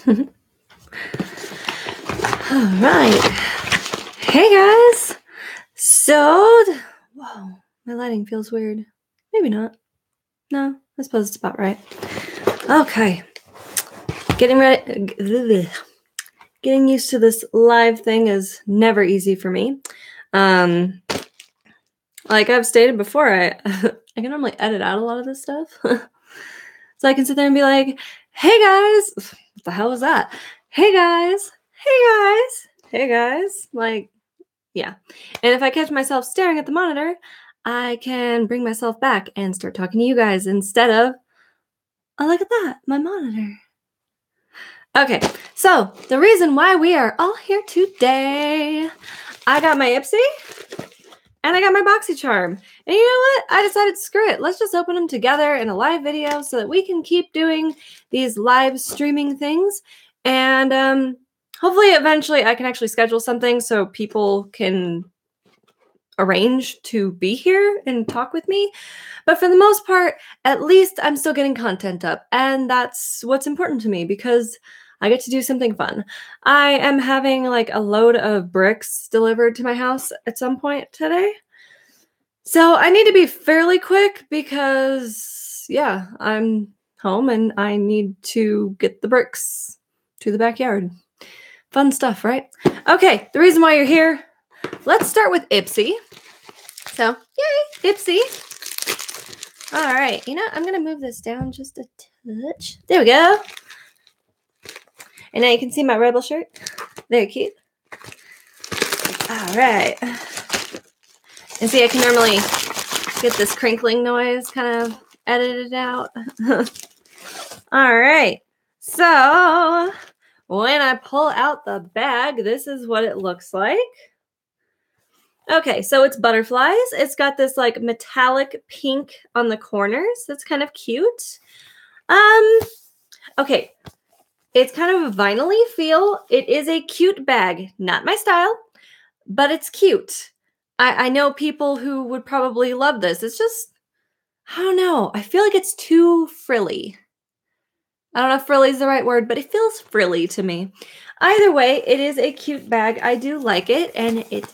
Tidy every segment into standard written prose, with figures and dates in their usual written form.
All right. Hey guys. So, whoa, my lighting feels weird. Maybe not. No, I suppose it's about right. Okay. Getting ready. Getting used to this live thing is never easy for me. Like I've stated before, I can normally edit out a lot of this stuff. So I can sit there and be like, hey guys, what the hell was that? Hey guys, hey guys, hey guys. Like, yeah. And if I catch myself staring at the monitor, I can bring myself back and start talking to you guys instead of, oh, look at that, my monitor. Okay, so the reason why we are all here today, I got my Ipsy and I got my Boxycharm. And you know what? I decided, screw it. Let's just open them together in a live video so that we can keep doing these live streaming things. And hopefully eventually I can actually schedule something so people can arrange to be here and talk with me. But for the most part, at least I'm still getting content up. And that's what's important to me because I get to do something fun. I am having like a load of bricks delivered to my house at some point today. So I need to be fairly quick because, yeah, I'm home and I need to get the bricks to the backyard. Fun stuff, right? Okay, the reason why you're here, let's start with Ipsy. So, yay, Ipsy. All right, you know, I'm going to move this down just a touch. There we go. And now you can see my rebel shirt. Very cute. All right. And see, I can normally get this crinkling noise kind of edited out. All right. So when I pull out the bag, this is what it looks like. Okay, so it's butterflies. It's got this like metallic pink on the corners. That's kind of cute. Okay. It's kind of a vinyl-y feel. It is a cute bag. Not my style, but it's cute. I know people who would probably love this. It's just, I don't know. I feel like it's too frilly. I don't know if frilly is the right word, but it feels frilly to me. Either way, it is a cute bag. I do like it, and it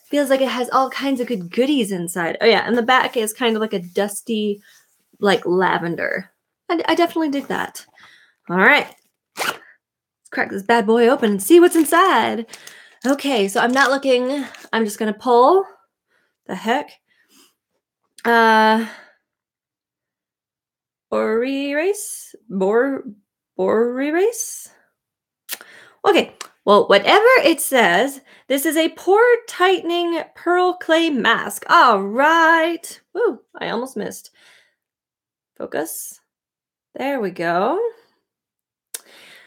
feels like it has all kinds of good goodies inside. Oh, yeah, and the back is kind of like a dusty, like lavender. I definitely dig that. All right. Let's crack this bad boy open and see what's inside. Okay, so I'm not looking. I'm just going to pull. The heck? Erase? Erase? Okay, well, whatever it says, this is a pore tightening pearl clay mask. All right. Woo, I almost missed. Focus. There we go.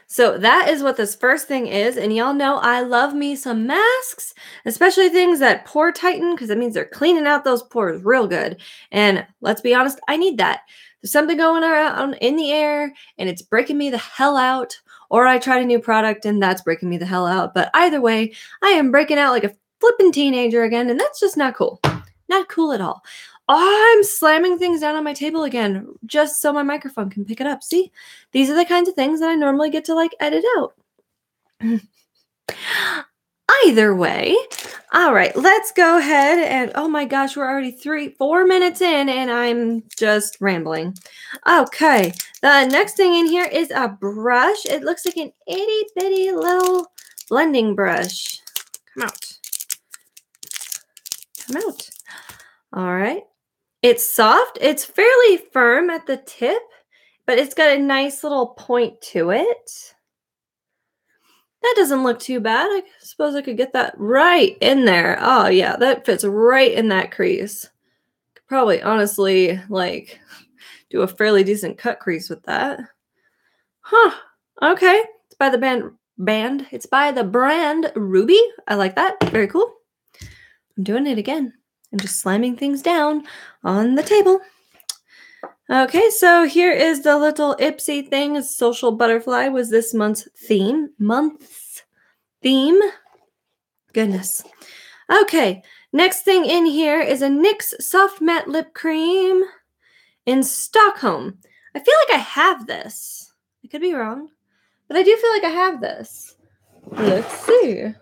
So that is what this first thing is. And y'all know I love me some masks, especially things that pore tighten because it means they're cleaning out those pores real good. And let's be honest, I need that. There's something going around in the air and it's breaking me the hell out. Or I tried a new product and that's breaking me the hell out. But either way, I am breaking out like a flippin' teenager again. And that's just not cool. Not cool at all. I'm slamming things down on my table again just so my microphone can pick it up. See, these are the kinds of things that I normally get to like edit out. Either way, all right, let's go ahead and, oh my gosh, we're already 4 minutes in and I'm just rambling. Okay, the next thing in here is a brush. It looks like an itty bitty little blending brush. Come out. Come out. All right. It's soft. It's fairly firm at the tip, but it's got a nice little point to it. That doesn't look too bad. I suppose I could get that right in there. Oh, yeah, that fits right in that crease. Could probably, honestly, like, do a fairly decent cut crease with that. Huh. Okay. It's by the band. It's by the brand Ruby. I like that. Very cool. I'm doing it again. I'm just slamming things down on the table. Okay, so here is the little Ipsy thing. Social Butterfly was this month's theme. Goodness. Okay, next thing in here is a NYX Soft Matte Lip Cream in Stockholm. I feel like I have this. I could be wrong. But I do feel like I have this. Let's see.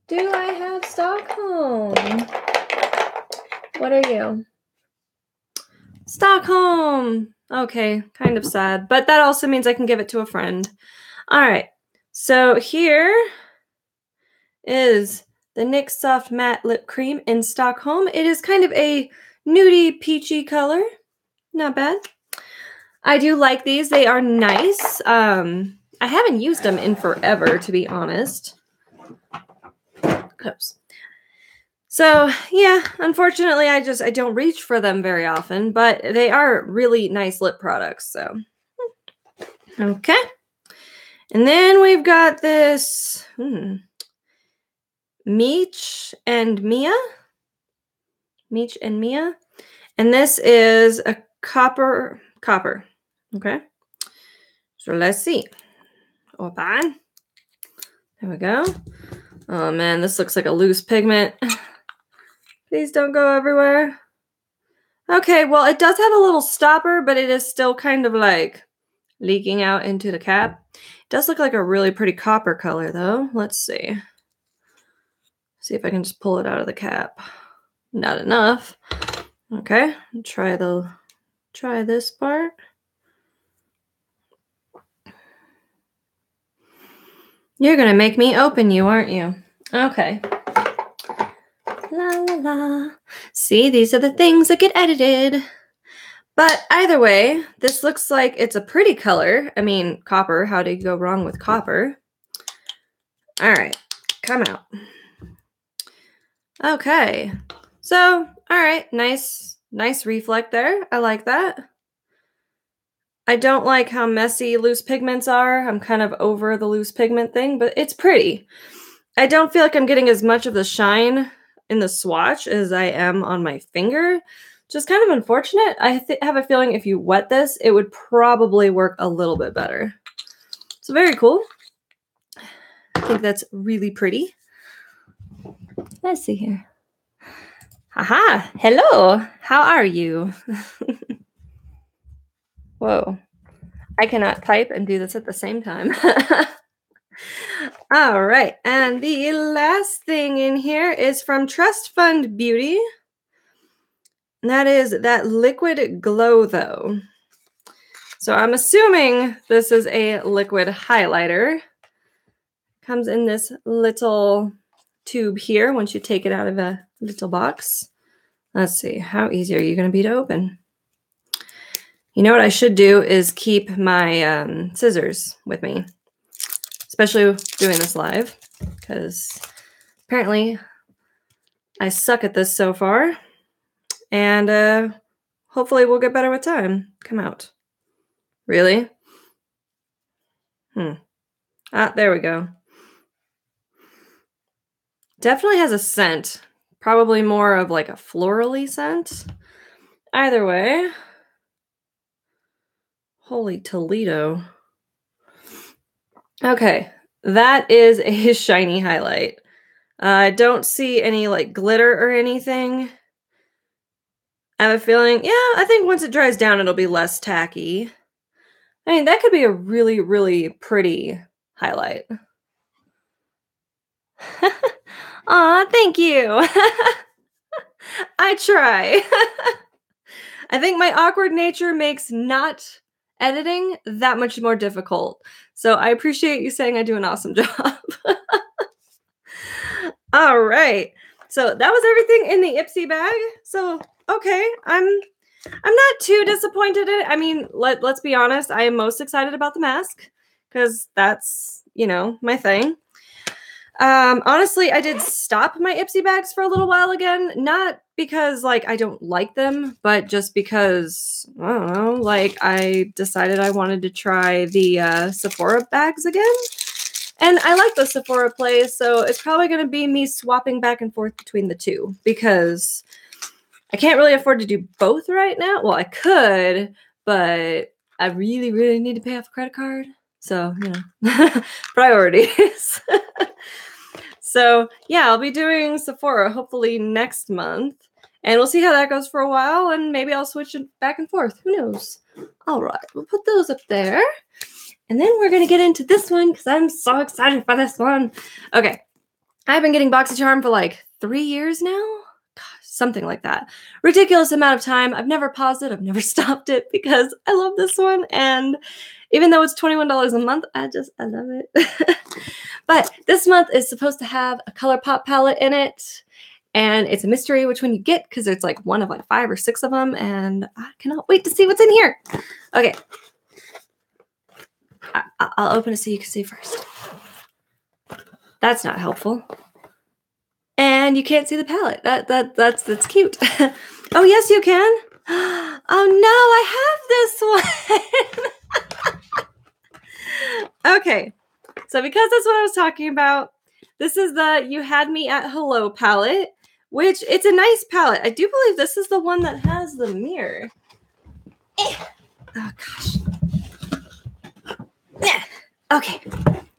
Do I have Stockholm? What are you? Stockholm. Okay, kind of sad. But that also means I can give it to a friend. All right. So here is the NYX Soft Matte Lip Cream in Stockholm. It is kind of a nudie peachy color. Not bad. I do like these. They are nice. I haven't used them in forever, to be honest. Oops. So yeah, unfortunately, I don't reach for them very often, but they are really nice lip products. So okay, and then we've got this Meech and Mia, and this is a copper. Okay, so let's see. Open. There we go. Oh man, this looks like a loose pigment. Please don't go everywhere. Okay, well, it does have a little stopper, but it is still kind of like leaking out into the cap. It does look like a really pretty copper color, though. Let's see. See if I can just pull it out of the cap. Not enough. Okay, try this part. You're gonna make me open you, aren't you? Okay. La la la. See, these are the things that get edited. But either way, this looks like it's a pretty color. I mean, copper. How did you go wrong with copper? All right, come out. Okay. So, all right, nice reflect there. I like that. I don't like how messy loose pigments are. I'm kind of over the loose pigment thing, but it's pretty. I don't feel like I'm getting as much of the shine in the swatch as I am on my finger, which is kind of unfortunate. I have a feeling if you wet this, it would probably work a little bit better. So very cool. I think that's really pretty. Let's see here. Haha, hello, how are you? Whoa, I cannot type and do this at the same time. All right, and the last thing in here is from Trust Fund Beauty. And that is that liquid glow, though. So I'm assuming this is a liquid highlighter. Comes in this little tube here once you take it out of a little box. Let's see, how easy are you going to be to open? You know what I should do is keep my scissors with me, especially doing this live, because apparently I suck at this so far, and hopefully we'll get better with time. Come out. Really? There we go. Definitely has a scent. Probably more of like a florally scent. Either way. Holy Toledo. Okay, that is a shiny highlight. I don't see any like glitter or anything. I have a feeling, yeah, I think once it dries down, it'll be less tacky. I mean, that could be a really, really pretty highlight. Aw, thank you. I try. I think my awkward nature makes not editing that much more difficult. So I appreciate you saying I do an awesome job. All right. So that was everything in the Ipsy bag. So, okay, I'm not too disappointed in it. I mean, let's be honest. I am most excited about the mask because that's, you know, my thing. Honestly, I did stop my Ipsy bags for a little while again, not because like I don't like them, but just because I don't know, like I decided I wanted to try the Sephora bags again. And I like the Sephora plays, so it's probably going to be me swapping back and forth between the two because I can't really afford to do both right now. Well, I could, but I really, really need to pay off a credit card. So, you know, priorities. So, yeah, I'll be doing Sephora hopefully next month. And we'll see how that goes for a while. And maybe I'll switch it back and forth. Who knows? All right, we'll put those up there. And then we're going to get into this one because I'm so excited for this one. Okay. I've been getting Boxycharm for like 3 years now. Gosh, something like that. Ridiculous amount of time. I've never paused it. I've never stopped it because I love this one. And even though it's $21 a month, I love it. But this month is supposed to have a ColourPop palette in it. And it's a mystery which one you get because it's like one of like 5 or 6 of them. And I cannot wait to see what's in here. Okay. I'll open it so you can see first. That's not helpful. And you can't see the palette. That's cute. Oh, yes, you can. Oh, no, I have this one. Okay. So because that's what I was talking about, this is the You Had Me at Hello palette, which it's a nice palette. I do believe this is the one that has the mirror. Oh, gosh. Okay.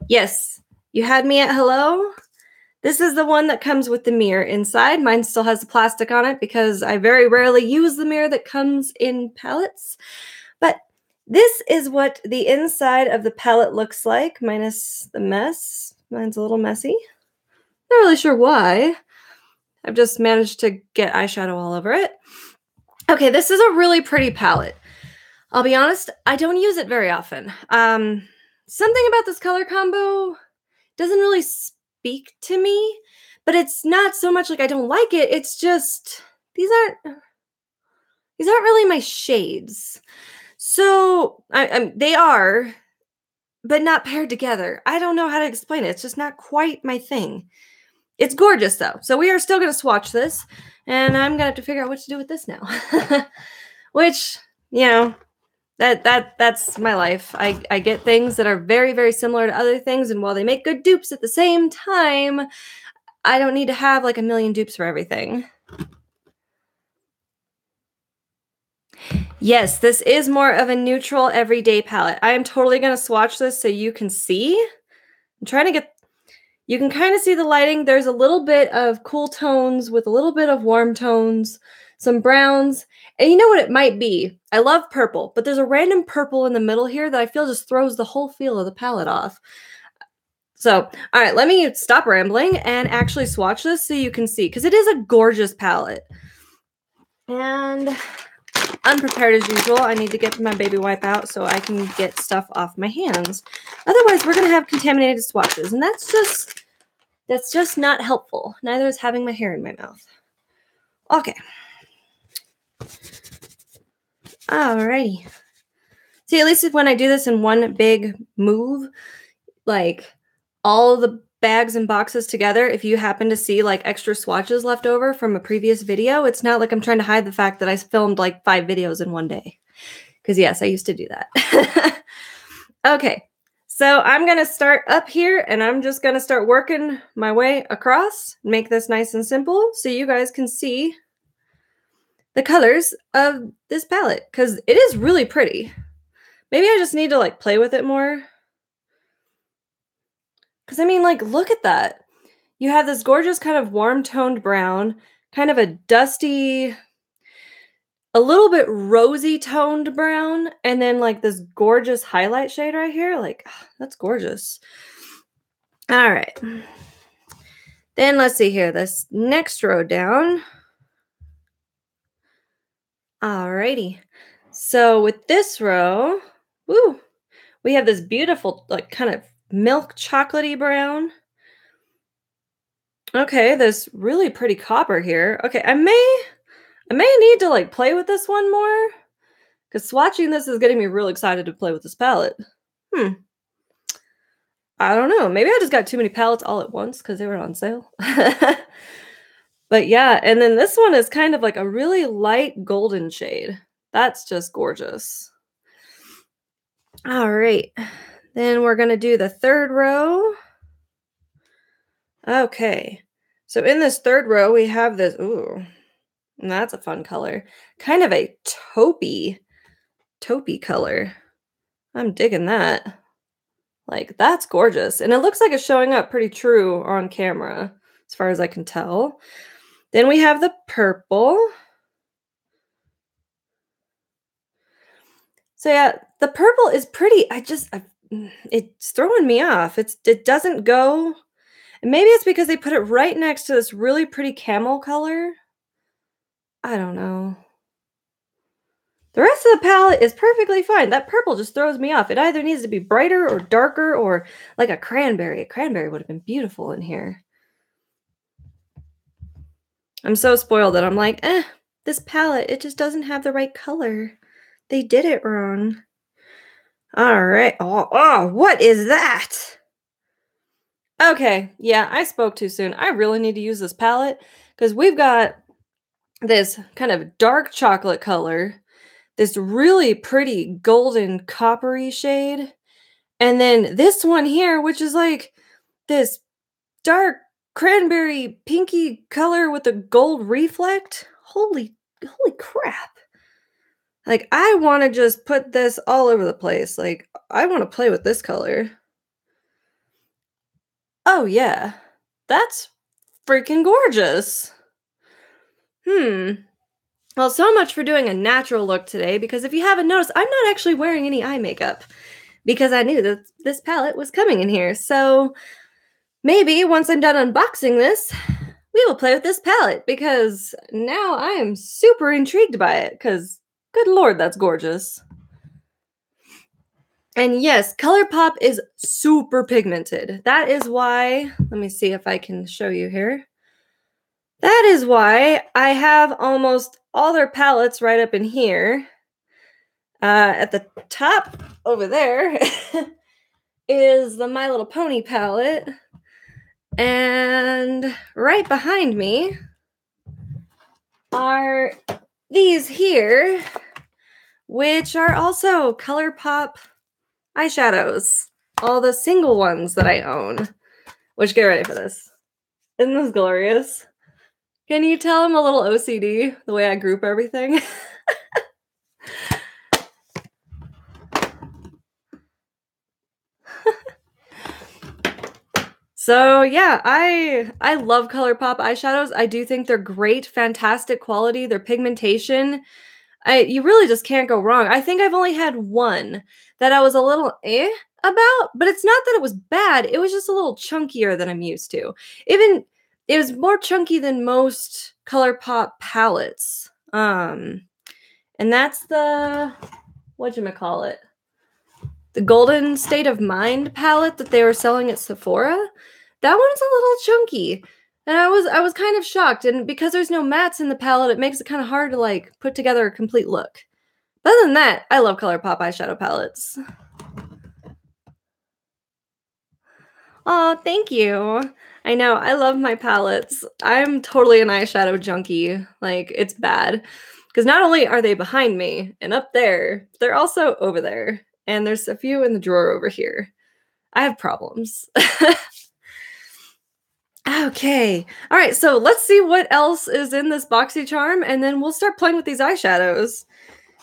Yes. You Had Me at Hello. This is the one that comes with the mirror inside. Mine still has the plastic on it because I very rarely use the mirror that comes in palettes. But this is what the inside of the palette looks like, minus the mess. Mine's a little messy. Not really sure why. I've just managed to get eyeshadow all over it. Okay, this is a really pretty palette. I'll be honest, I don't use it very often. Something about this color combo doesn't really speak to me, but it's not so much like I don't like it. It's just these aren't really my shades. So they are, but not paired together. I don't know how to explain it. It's just not quite my thing. It's gorgeous though. So we are still going to swatch this, and I'm going to have to figure out what to do with this now. Which, you know, that's my life. I get things that are very, very similar to other things, and while they make good dupes at the same time, I don't need to have like a million dupes for everything. Yes, this is more of a neutral everyday palette. I am totally going to swatch this so you can see. I'm trying to get, you can kind of see the lighting. There's a little bit of cool tones with a little bit of warm tones, some browns, and you know what it might be? I love purple, but there's a random purple in the middle here that I feel just throws the whole feel of the palette off. So, all right, let me stop rambling and actually swatch this so you can see, because it is a gorgeous palette. And unprepared as usual, I need to get my baby wipe out so I can get stuff off my hands. Otherwise, we're going to have contaminated swatches, and that's just not helpful. Neither is having my hair in my mouth. Okay. Alrighty. See, at least when I do this in one big move, like all the bags and boxes together, if you happen to see like extra swatches left over from a previous video, it's not like I'm trying to hide the fact that I filmed like 5 videos in one day. Because yes, I used to do that. Okay, so I'm going to start up here, and I'm just going to start working my way across, make this nice and simple so you guys can see the colors of this palette, because it is really pretty. Maybe I just need to like play with it more. Because I mean, like, look at that. You have this gorgeous kind of warm toned brown, kind of a dusty, a little bit rosy toned brown, and then like this gorgeous highlight shade right here. Like, that's gorgeous. All right. Then let's see here, this next row down. Alrighty. So with this row, woo, we have this beautiful, like, kind of milk chocolatey brown. Okay, this really pretty copper here. Okay, I may need to like play with this one more, because swatching this is getting me real excited to play with this palette. I don't know. Maybe I just got too many palettes all at once because they were on sale. But yeah, and then this one is kind of like a really light golden shade. That's just gorgeous. All right. Then we're going to do the third row. Okay. So in this third row, we have this, ooh, that's a fun color. Kind of a taupey color. I'm digging that. Like, that's gorgeous. And it looks like it's showing up pretty true on camera, as far as I can tell. Then we have the purple. So yeah, the purple is pretty. it's throwing me off. It doesn't go. And maybe it's because they put it right next to this really pretty camel color. I don't know. The rest of the palette is perfectly fine. That purple just throws me off. It either needs to be brighter or darker or like a cranberry. A cranberry would have been beautiful in here. I'm so spoiled that I'm like, this palette, it just doesn't have the right color. They did it wrong. All right. Oh, what is that? Okay, yeah, I spoke too soon. I really need to use this palette because we've got this kind of dark chocolate color, this really pretty golden coppery shade, and then this one here, which is like this dark cranberry pinky color with a gold reflect. Holy crap. Like, I want to just put this all over the place. Like, I want to play with this color. Oh, yeah. That's freaking gorgeous. Well, so much for doing a natural look today, because if you haven't noticed, I'm not actually wearing any eye makeup because I knew that this palette was coming in here. So maybe once I'm done unboxing this, we will play with this palette, because now I am super intrigued by it, because good lord, that's gorgeous. And yes, ColourPop is super pigmented. That is why, let me see if I can show you here. That is why I have almost all their palettes right up in here. At the top over there is the My Little Pony palette. And right behind me are these here, which are also ColourPop eyeshadows. All the single ones that I own. Which, get ready for this. Isn't this glorious? Can you tell I'm a little OCD, the way I group everything? So yeah, I love ColourPop eyeshadows. I do think they're great, fantastic quality. Their pigmentation, you really just can't go wrong. I think I've only had one that I was a little about, but it's not that it was bad. It was just a little chunkier than I'm used to. Even it was more chunky than most ColourPop palettes. And that's the, whatchamacallit? The Golden State of Mind palette that they were selling at Sephora. That one's a little chunky. And I was kind of shocked. And because there's no mattes in the palette, it makes it kind of hard to like put together a complete look. But other than that, I love ColourPop eyeshadow palettes. Oh, thank you. I know, I love my palettes. I'm totally an eyeshadow junkie. Like, it's bad. Because not only are they behind me and up there, they're also over there. And there's a few in the drawer over here. I have problems. Okay. All right, so let's see what else is in this Boxycharm, and then we'll start playing with these eyeshadows.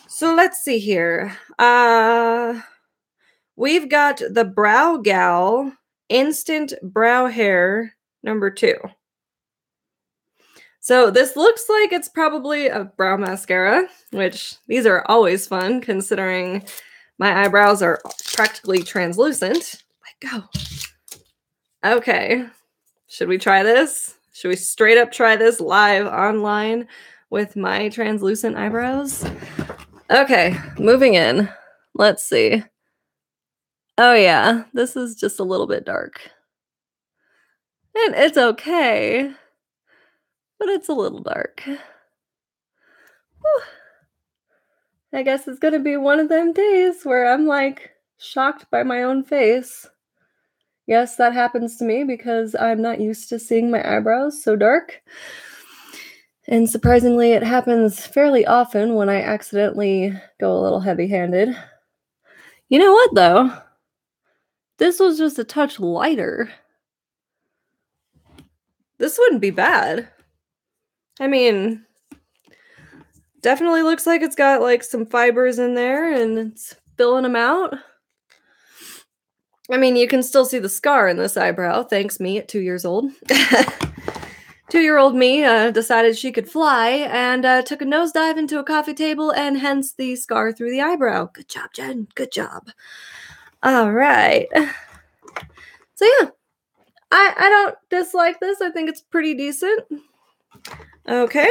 So let's see here. We've got the Brow Gal Instant Brow Hair #2. So this looks like it's probably a brow mascara, which these are always fun considering my eyebrows are practically translucent. Let go. Okay. Should we try this? Should we straight up try this live online with my translucent eyebrows? Okay, moving in. Let's see. Oh yeah, this is just a little bit dark. And it's okay, but it's a little dark. Whew. I guess it's gonna be one of them days where I'm like shocked by my own face. Yes, that happens to me because I'm not used to seeing my eyebrows so dark. And surprisingly, it happens fairly often when I accidentally go a little heavy-handed. You know what, though? This was just a touch lighter. This wouldn't be bad. I mean, definitely looks like it's got like some fibers in there and it's filling them out. I mean, you can still see the scar in this eyebrow, thanks me at 2 years old. 2-year-old me decided she could fly and took a nosedive into a coffee table, and hence the scar through the eyebrow. Good job, Jen. Good job. All right. So yeah, I don't dislike this. I think it's pretty decent. Okay.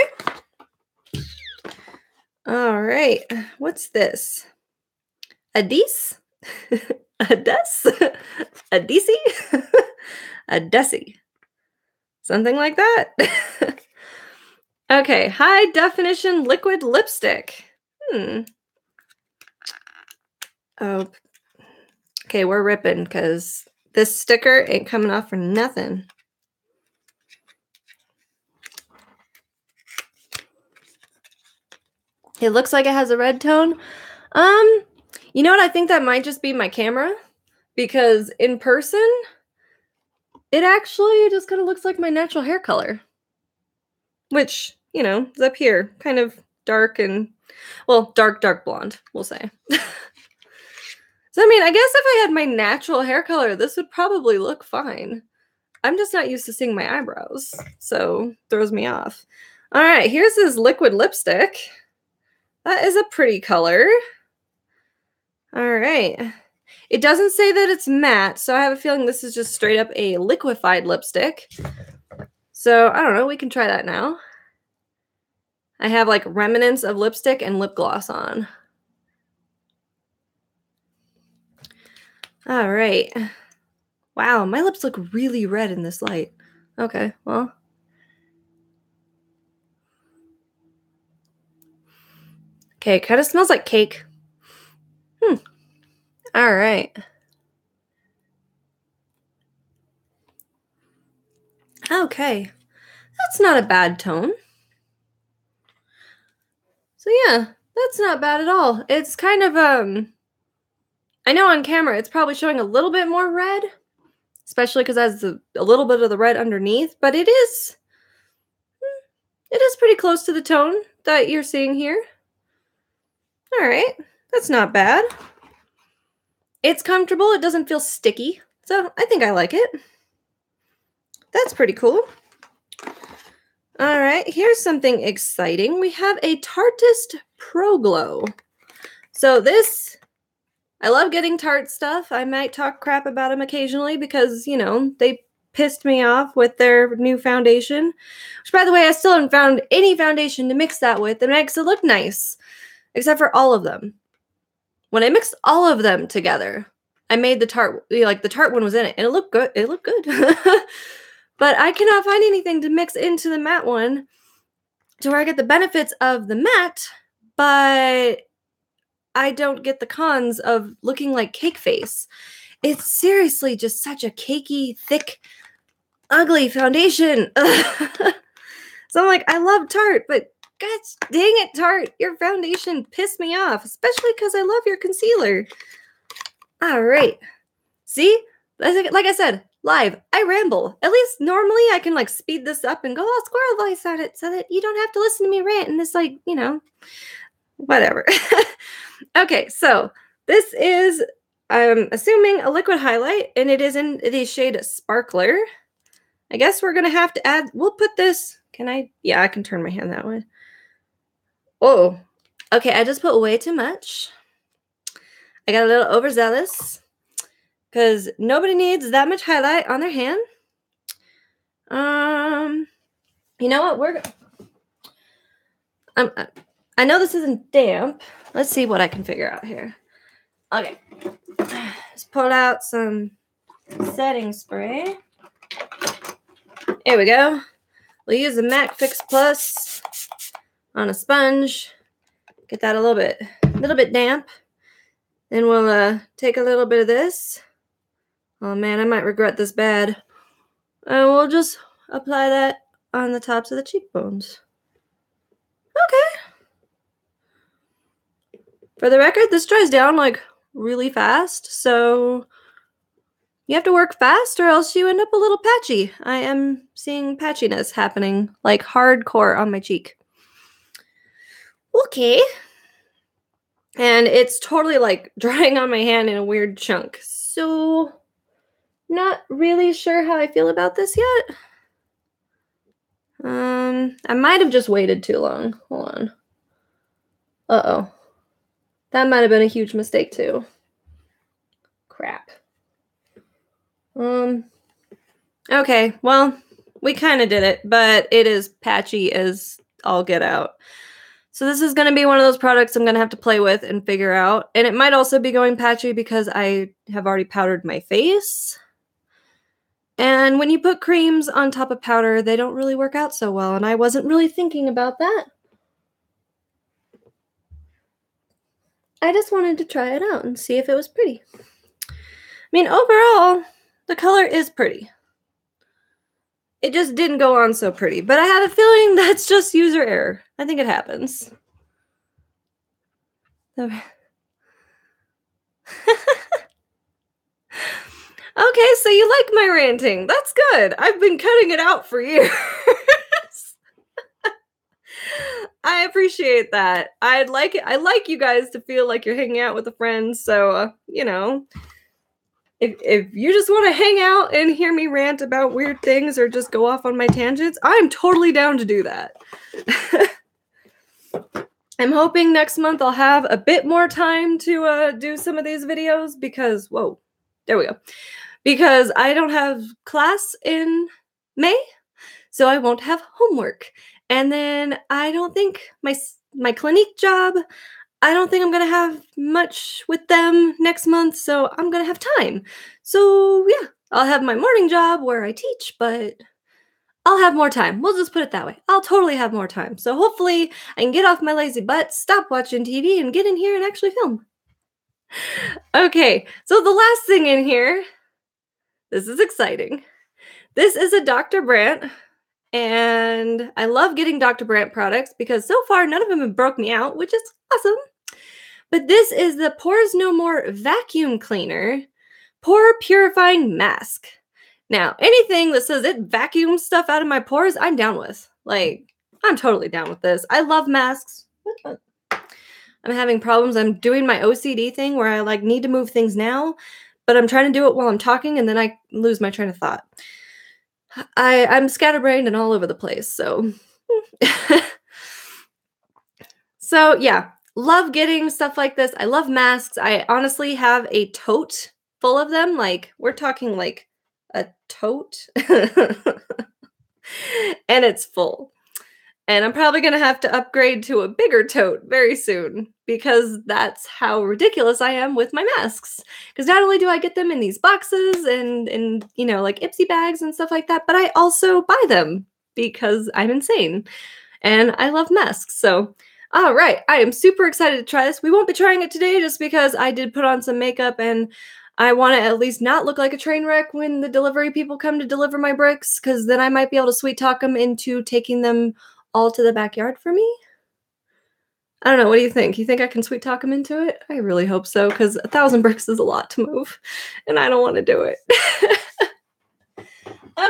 All right. What's this? A dece? A des? A dece? A deci? Something like that. Okay, high definition liquid lipstick. Oh, okay, we're ripping because this sticker ain't coming off for nothing. It looks like it has a red tone. You know what? I think that might just be my camera because in person, it actually just kind of looks like my natural hair color, which, you know, is up here, kind of dark and, well, dark blonde, we'll say. So, I mean, I guess if I had my natural hair color, this would probably look fine. I'm just not used to seeing my eyebrows, so throws me off. All right, here's this liquid lipstick. That is a pretty color. All right. It doesn't say that it's matte, so I have a feeling this is just straight up a liquefied lipstick. So, I don't know, we can try that now. I have like remnants of lipstick and lip gloss on. All right. Wow, my lips look really red in this light. Okay, well. Okay, kind of smells like cake. All right. Okay. That's not a bad tone. So yeah, that's not bad at all. It's kind of, I know on camera it's probably showing a little bit more red, especially because it has a little bit of the red underneath, but it is pretty close to the tone that you're seeing here. All right, that's not bad. It's comfortable. It doesn't feel sticky, so I think I like it. That's pretty cool. All right, here's something exciting. We have a Tartist Pro Glow. So this, I love getting Tarte stuff. I might talk crap about them occasionally because, you know, they pissed me off with their new foundation. Which, by the way, I still haven't found any foundation to mix that with that makes it look nice. Except for all of them. When I mixed all of them together, I made the Tarte, like the Tarte one was in it, and it looked good. It looked good. But I cannot find anything to mix into the matte one to where I get the benefits of the matte, but I don't get the cons of looking like cake face. It's seriously just such a cakey, thick, ugly foundation. So I'm like, I love Tarte, but gosh dang it, Tarte, your foundation pissed me off, especially because I love your concealer. All right. See? Like I said, live, I ramble. At least normally I can like speed this up and go all squirrel voice on it so that you don't have to listen to me rant and this like, you know, whatever. Okay, so this is, I'm assuming, a liquid highlight, and it is in the shade Sparkler. I guess we're going to have to add, we'll put this, can I? Yeah, I can turn my hand that way. Oh, okay, I just put way too much. I got a little overzealous because nobody needs that much highlight on their hand. You know what? I know this isn't damp. Let's see what I can figure out here. Okay. Let's pull out some setting spray. There we go. We'll use the MAC Fix Plus on a sponge. Get that a little bit damp. Then we'll take a little bit of this. Oh man, I might regret this bad. And we'll just apply that on the tops of the cheekbones. Okay. For the record, this dries down like really fast, so you have to work fast or else you end up a little patchy. I am seeing patchiness happening like hardcore on my cheek. Okay. And it's totally like drying on my hand in a weird chunk. So, not really sure how I feel about this yet. I might have just waited too long. Hold on. Uh-oh. That might have been a huge mistake too. Crap. Okay, well, we kind of did it, but it is patchy as all get out. So this is going to be one of those products I'm going to have to play with and figure out. And it might also be going patchy because I have already powdered my face. And when you put creams on top of powder, they don't really work out so well. And I wasn't really thinking about that. I just wanted to try it out and see if it was pretty. I mean, overall, the color is pretty. It just didn't go on so pretty. But I have a feeling that's just user error. I think it happens. Okay, so you like my ranting. That's good. I've been cutting it out for years. I appreciate that. I like you guys to feel like you're hanging out with a friend. So, you know, if you just want to hang out and hear me rant about weird things or just go off on my tangents, I'm totally down to do that. I'm hoping next month I'll have a bit more time to do some of these videos because, whoa, there we go. Because I don't have class in May, so I won't have homework. And then I don't think my clinique job, I don't think I'm going to have much with them next month, so I'm going to have time. So yeah, I'll have my morning job where I teach, but I'll have more time. We'll just put it that way. I'll totally have more time. So hopefully I can get off my lazy butt, stop watching TV, and get in here and actually film. Okay, so the last thing in here, this is exciting. This is a Dr. Brandt, and I love getting Dr. Brandt products because so far none of them have broke me out, which is awesome. But this is the Pores No More Vacuum Cleaner Pore Purifying Mask. Now, anything that says it vacuums stuff out of my pores, I'm down with. Like, I'm totally down with this. I love masks. I'm having problems. I'm doing my OCD thing where I like need to move things now, but I'm trying to do it while I'm talking and then I lose my train of thought. I'm scatterbrained and all over the place, so. So yeah, love getting stuff like this. I love masks. I honestly have a tote full of them. Like, we're talking like a tote. And it's full. And I'm probably going to have to upgrade to a bigger tote very soon because that's how ridiculous I am with my masks. Because not only do I get them in these boxes and you know, like Ipsy bags and stuff like that, but I also buy them because I'm insane. And I love masks. So, all right, I am super excited to try this. We won't be trying it today just because I did put on some makeup and I want to at least not look like a train wreck when the delivery people come to deliver my bricks, because then I might be able to sweet talk them into taking them all to the backyard for me. I don't know. What do you think? You think I can sweet talk them into it? I really hope so, because 1,000 bricks is a lot to move, and I don't want to do it.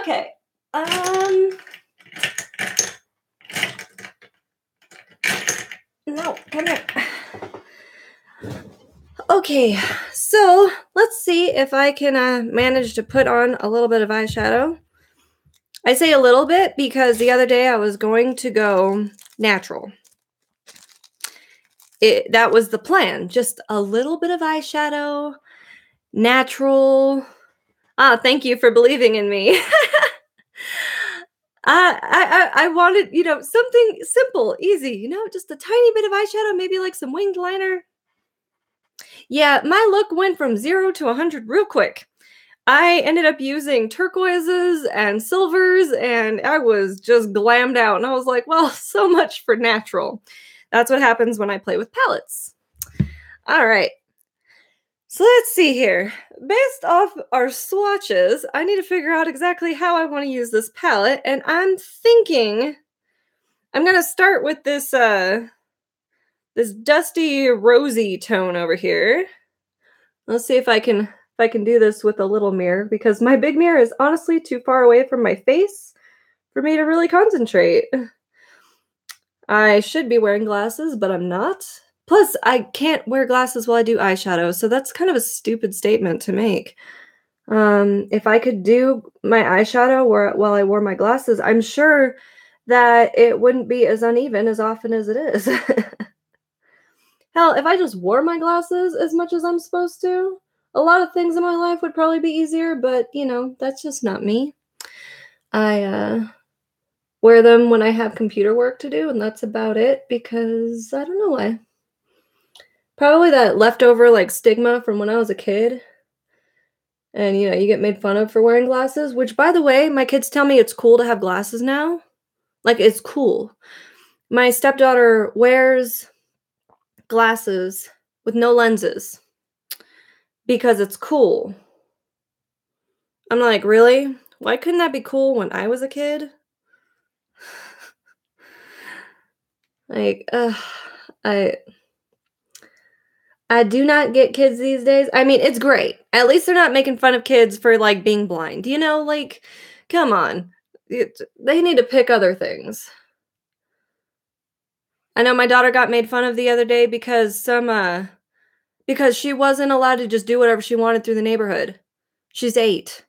Okay. No, come here. Okay, so let's see if I can manage to put on a little bit of eyeshadow. I say a little bit because the other day I was going to go natural. That was the plan. Just a little bit of eyeshadow, natural. Thank you for believing in me. I wanted, you know, something simple, easy, you know, just a tiny bit of eyeshadow, maybe like some winged liner. Yeah, my look went from 0 to 100 real quick. I ended up using turquoises and silvers, and I was just glammed out. And I was like, well, so much for natural. That's what happens when I play with palettes. All right. So let's see here. Based off our swatches, I need to figure out exactly how I want to use this palette. And I'm thinking I'm going to start with this, this dusty rosy tone over here. Let's see if I can do this with a little mirror, because my big mirror is honestly too far away from my face for me to really concentrate. I should be wearing glasses, but I'm not. Plus, I can't wear glasses while I do eyeshadow, so that's kind of a stupid statement to make. If I could do my eyeshadow while I wore my glasses, I'm sure that it wouldn't be as uneven as often as it is. Hell, if I just wore my glasses as much as I'm supposed to, A lot of things in my life would probably be easier, but, you know, that's just not me. I, wear them when I have computer work to do, and that's about it because I don't know why. Probably that leftover, like, stigma from when I was a kid, and, you know, you get made fun of for wearing glasses, which, by the way, my kids tell me it's cool to have glasses now. Like, it's cool. My stepdaughter wears glasses with no lenses because it's cool. I'm like, "Really? Why couldn't that be cool when I was a kid?" Like, ugh, I I do not get kids these days. I mean, it's great. At least they're not making fun of kids for, like, being blind, you know? Like, come on. They need to pick other things. I know my daughter got made fun of the other day because she wasn't allowed to just do whatever she wanted through the neighborhood. She's 8.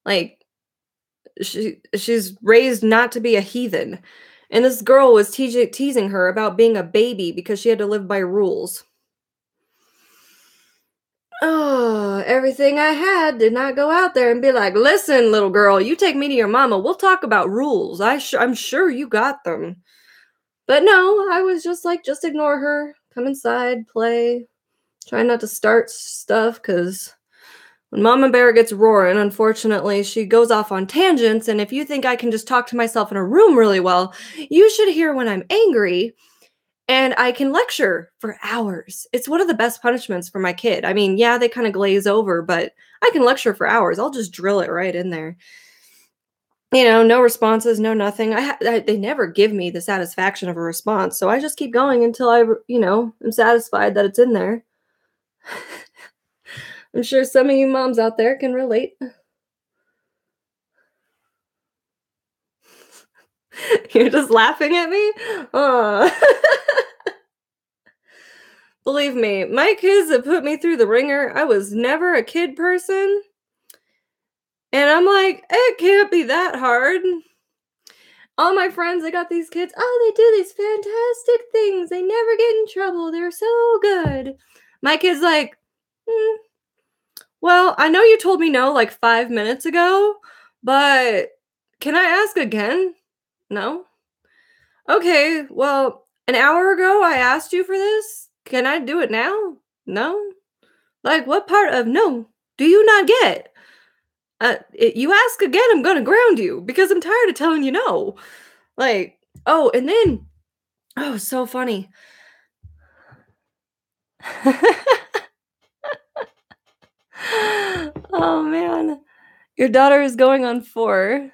Like, she's raised not to be a heathen, and this girl was teasing her about being a baby because she had to live by rules. Oh, everything I had did not go out there and be like, "Listen, little girl, you take me to your mama. We'll talk about rules. I'm sure you got them." But no, I was just like, just ignore her. Come inside, play. Try not to start stuff because when Mama Bear gets roaring, unfortunately, she goes off on tangents. And if you think I can just talk to myself in a room really well, you should hear when I'm angry. And I can lecture for hours. It's one of the best punishments for my kid. I mean, yeah, they kind of glaze over, but I can lecture for hours. I'll just drill it right in there. You know, no responses, no nothing. They never give me the satisfaction of a response, so I just keep going until am satisfied that it's in there. I'm sure some of you moms out there can relate. You're just laughing at me? Believe me, my kids have put me through the ringer. I was never a kid person. And I'm like, it can't be that hard. All my friends, they got these kids. Oh, they do these fantastic things. They never get in trouble. They're so good. My kid's like, well, I know you told me no like 5 minutes ago, but can I ask again? No. Okay, well, an hour ago I asked you for this. Can I do it now? No. Like, what part of no do you not get? You ask again, I'm gonna ground you because I'm tired of telling you no. Like, oh, and then, oh, so funny. Oh man, your daughter is going on 4.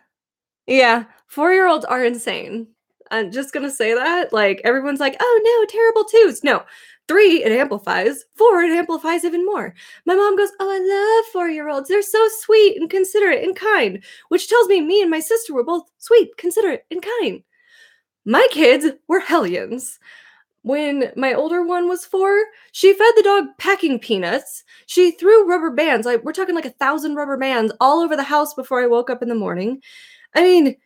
Yeah, 4-year-olds are insane. I'm just gonna say that. Like, everyone's like, "Oh no, terrible twos." No, 3, it amplifies. 4, it amplifies even more. My mom goes, "Oh, I love 4-year-olds. They're so sweet and considerate and kind," which tells me and my sister were both sweet, considerate, and kind. My kids were hellions. When my older one was 4, she fed the dog packing peanuts. She threw rubber bands, like, we're talking like 1,000 rubber bands all over the house before I woke up in the morning. I mean,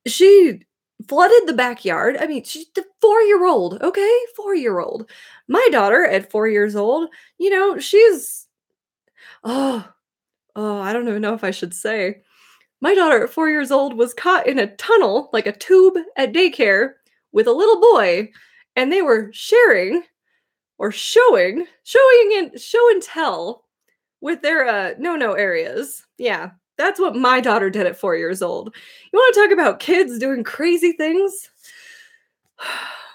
she flooded the backyard. I mean, she's the 4-year-old, okay? 4-year-old. My daughter at 4 years old, she's oh, I don't even know if I should say. My daughter at 4 years old was caught in a tunnel, like a tube at daycare, with a little boy, and they were sharing or show and tell with their no areas. Yeah, that's what my daughter did at 4 years old. You want to talk about kids doing crazy things?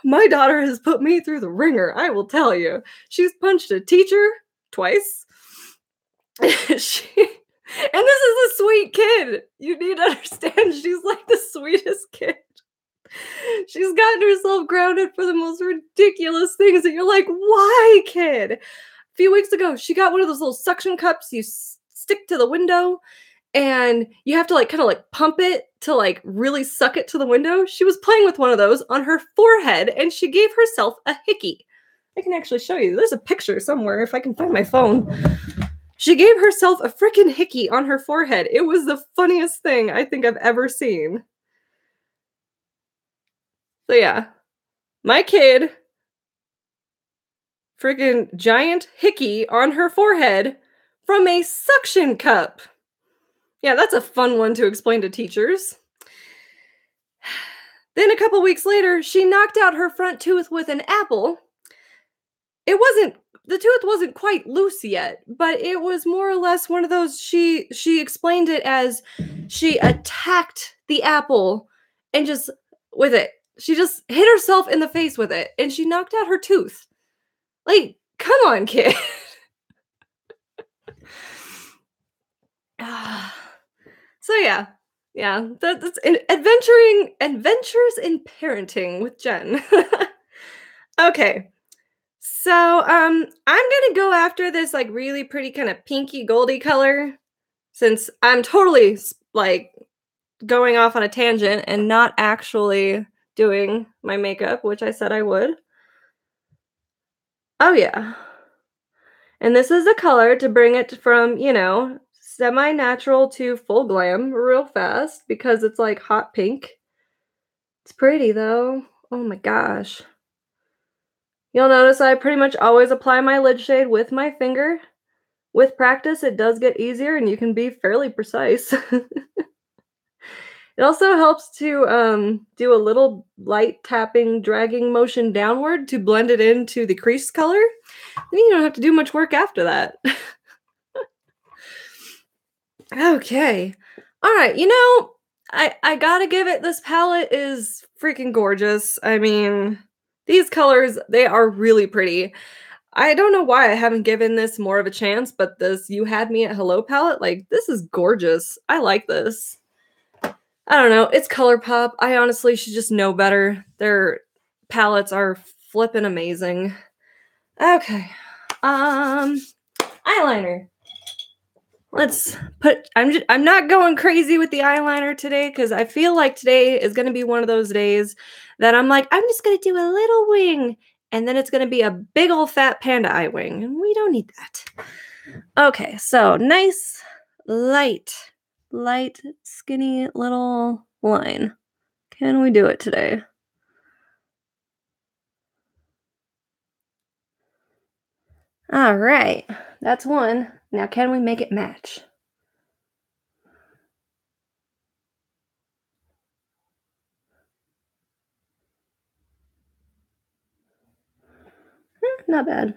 My daughter has put me through the ringer, I will tell you. She's punched a teacher twice. And this is a sweet kid. You need to understand, she's like the sweetest kid. She's gotten herself grounded for the most ridiculous things that you're like, why, kid? A few weeks ago, she got one of those little suction cups you stick to the window, and you have to kind of pump it to really suck it to the window. She was playing with one of those on her forehead, and she gave herself a hickey. I can actually show you. There's a picture somewhere if I can find my phone. She gave herself a freaking hickey on her forehead. It was the funniest thing I think I've ever seen. So yeah, my kid, freaking giant hickey on her forehead from a suction cup. Yeah, that's a fun one to explain to teachers. Then a couple weeks later, she knocked out her front tooth with an apple. The tooth wasn't quite loose yet, but it was more or less one of those. She explained it as she attacked the apple and just with it. She just hit herself in the face with it and she knocked out her tooth. Like, come on, kid. So yeah. Yeah, that's adventures in parenting with Jen. Okay. So, I'm gonna go after this like really pretty kind of pinky goldy color since I'm totally like going off on a tangent and not actually doing my makeup, which I said I would. Oh yeah. And this is the color to bring it from, semi-natural to full glam real fast because it's like hot pink. It's pretty though. Oh my gosh. You'll notice I pretty much always apply my lid shade with my finger. With practice, it does get easier and you can be fairly precise. It also helps to do a little light tapping, dragging motion downward to blend it into the crease color. Then you don't have to do much work after that. Okay. All right. I gotta give it, this palette is freaking gorgeous. I mean, these colors, they are really pretty. I don't know why I haven't given this more of a chance, but this You Had Me at Hello palette, like, this is gorgeous. I like this. I don't know. It's ColourPop. I honestly should just know better. Their palettes are flippin' amazing. Okay. Eyeliner. I'm not going crazy with the eyeliner today because I feel like today is going to be one of those days that I'm like, I'm just going to do a little wing and then it's going to be a big old fat panda eye wing. And we don't need that. Okay, so nice, light, skinny little line. Can we do it today? All right, that's one. Now, can we make it match? Not bad.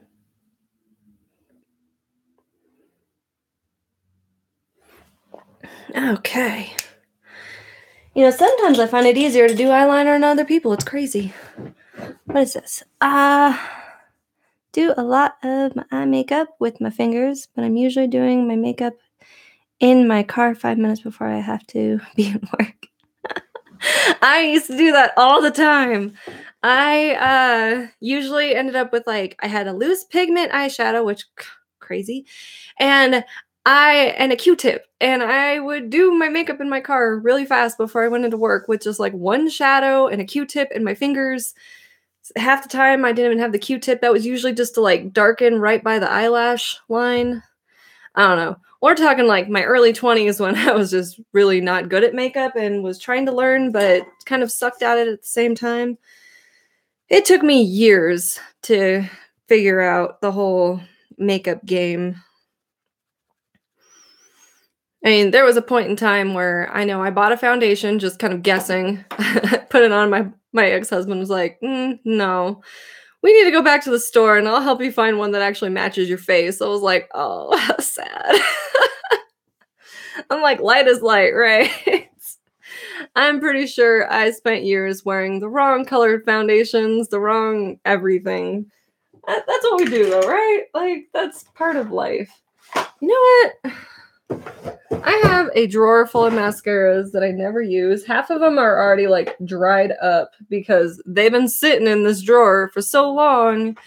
Okay. Sometimes I find it easier to do eyeliner than other people. It's crazy. What is this? Do a lot of my eye makeup with my fingers, but I'm usually doing my makeup in my car 5 minutes before I have to be at work. I used to do that all the time. I usually ended up with I had a loose pigment eyeshadow, which crazy, and a Q-tip, and I would do my makeup in my car really fast before I went into work with just one shadow and a Q-tip in my fingers. Half the time I didn't even have the Q-tip. That was usually just to darken right by the eyelash line. I don't know. We're talking my early 20s when I was just really not good at makeup and was trying to learn, but kind of sucked at it at the same time. It took me years to figure out the whole makeup game. I mean, there was a point in time where I know I bought a foundation, just kind of guessing, put it on. My ex-husband was like, no, we need to go back to the store and I'll help you find one that actually matches your face. I was like, oh, how sad. I'm like, light is light, right? I'm pretty sure I spent years wearing the wrong colored foundations, the wrong everything. That's what we do though, right? That's part of life. You know what? I have a drawer full of mascaras that I never use. Half of them are already dried up because they've been sitting in this drawer for so long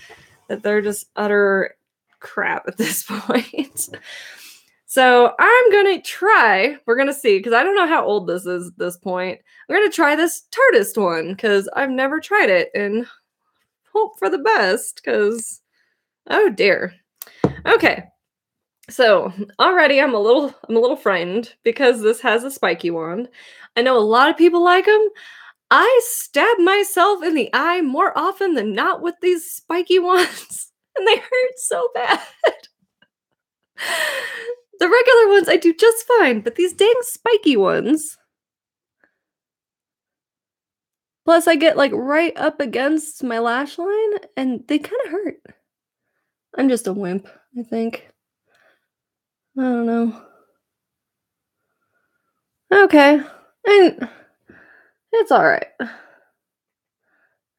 that they're just utter crap at this point. So we're going to see, because I don't know how old this is at this point. I'm going to try this Tartist one because I've never tried it and hope for the best because, oh dear. Okay. So already I'm a little frightened because this has a spiky wand. I know a lot of people like them. I stab myself in the eye more often than not with these spiky wands, and they hurt so bad. The regular ones I do just fine, but these dang spiky ones. Plus, I get like right up against my lash line, and they kind of hurt. I'm just a wimp, I think. I don't know. Okay. And it's alright.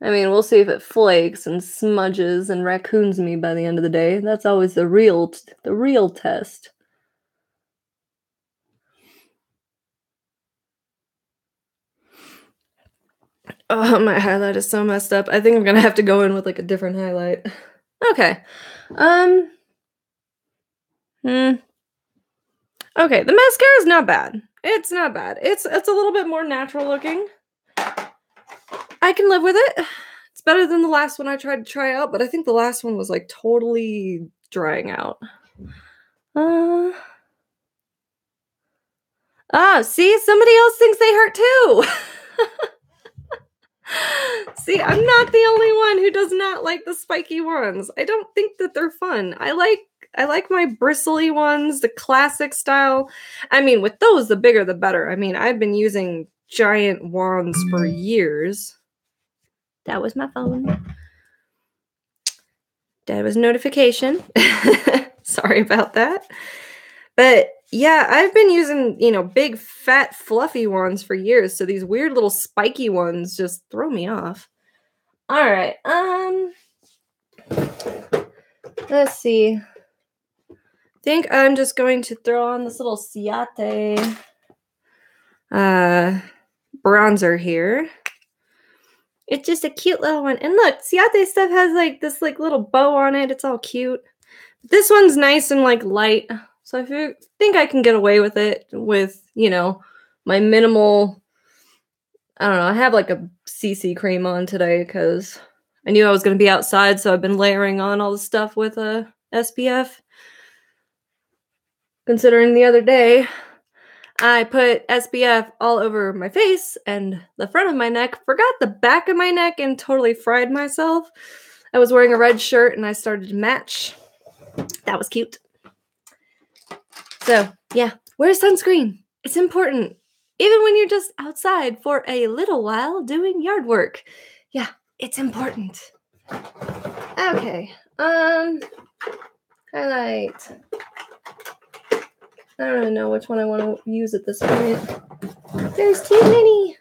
I mean, we'll see if it flakes and smudges and raccoons me by the end of the day. That's always the real test. Oh, my highlight is so messed up. I think I'm gonna have to go in with like a different highlight. Okay. Okay, the mascara is not bad. It's not bad. It's a little bit more natural looking. I can live with it. It's better than the last one I tried to try out, but I think the last one was like totally drying out. See, somebody else thinks they hurt too. See, I'm not the only one who does not like the spiky ones. I don't think that they're fun. I like my bristly ones, the classic style. I mean, with those, the bigger the better. I mean, I've been using giant wands for years. That was my phone. That was a notification. Sorry about that. But yeah, I've been using, big, fat, fluffy ones for years. So these weird little spiky ones just throw me off. All right. Let's see. I think I'm just going to throw on this little Ciate bronzer here. It's just a cute little one. And look, Ciate stuff has like this like little bow on it. It's all cute. This one's nice and like light. So I think I can get away with it with, my minimal, I don't know, I have like a CC cream on today because I knew I was going to be outside, so I've been layering on all the stuff with a SPF. Considering the other day, I put SPF all over my face and the front of my neck, forgot the back of my neck, and totally fried myself. I was wearing a red shirt and I started to match. That was cute. So, yeah, wear sunscreen. It's important. Even when you're just outside for a little while doing yard work. Yeah, it's important. Okay. Highlight. I don't really know which one I want to use at this point. There's too many.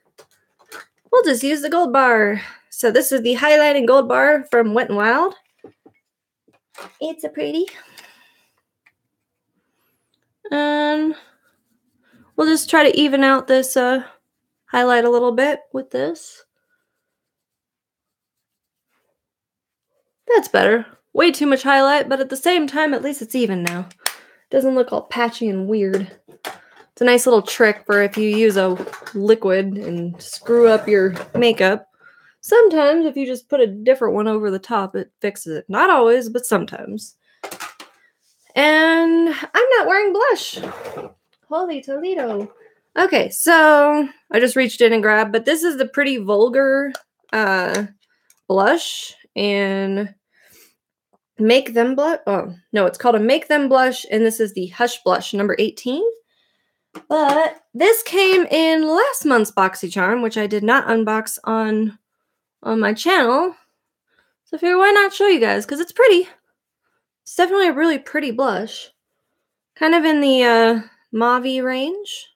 We'll just use the gold bar. So this is the highlighting gold bar from Wet n Wild. It's a pretty. And we'll just try to even out this highlight a little bit with this. That's better. Way too much highlight, but at the same time, at least it's even now. It doesn't look all patchy and weird. It's a nice little trick for if you use a liquid and screw up your makeup. Sometimes, if you just put a different one over the top, it fixes it. Not always, but sometimes. And I'm not wearing blush. Holy Toledo. Okay, so I just reached in and grabbed, but this is the Pretty Vulgar blush. And Make Them Blush. Oh, no, it's called a Make Them Blush, and this is the Hush Blush, number 18. But this came in last month's Boxycharm, which I did not unbox on my channel. So I figured, why not show you guys? Because it's pretty. It's definitely a really pretty blush. Kind of in the mauve-y range.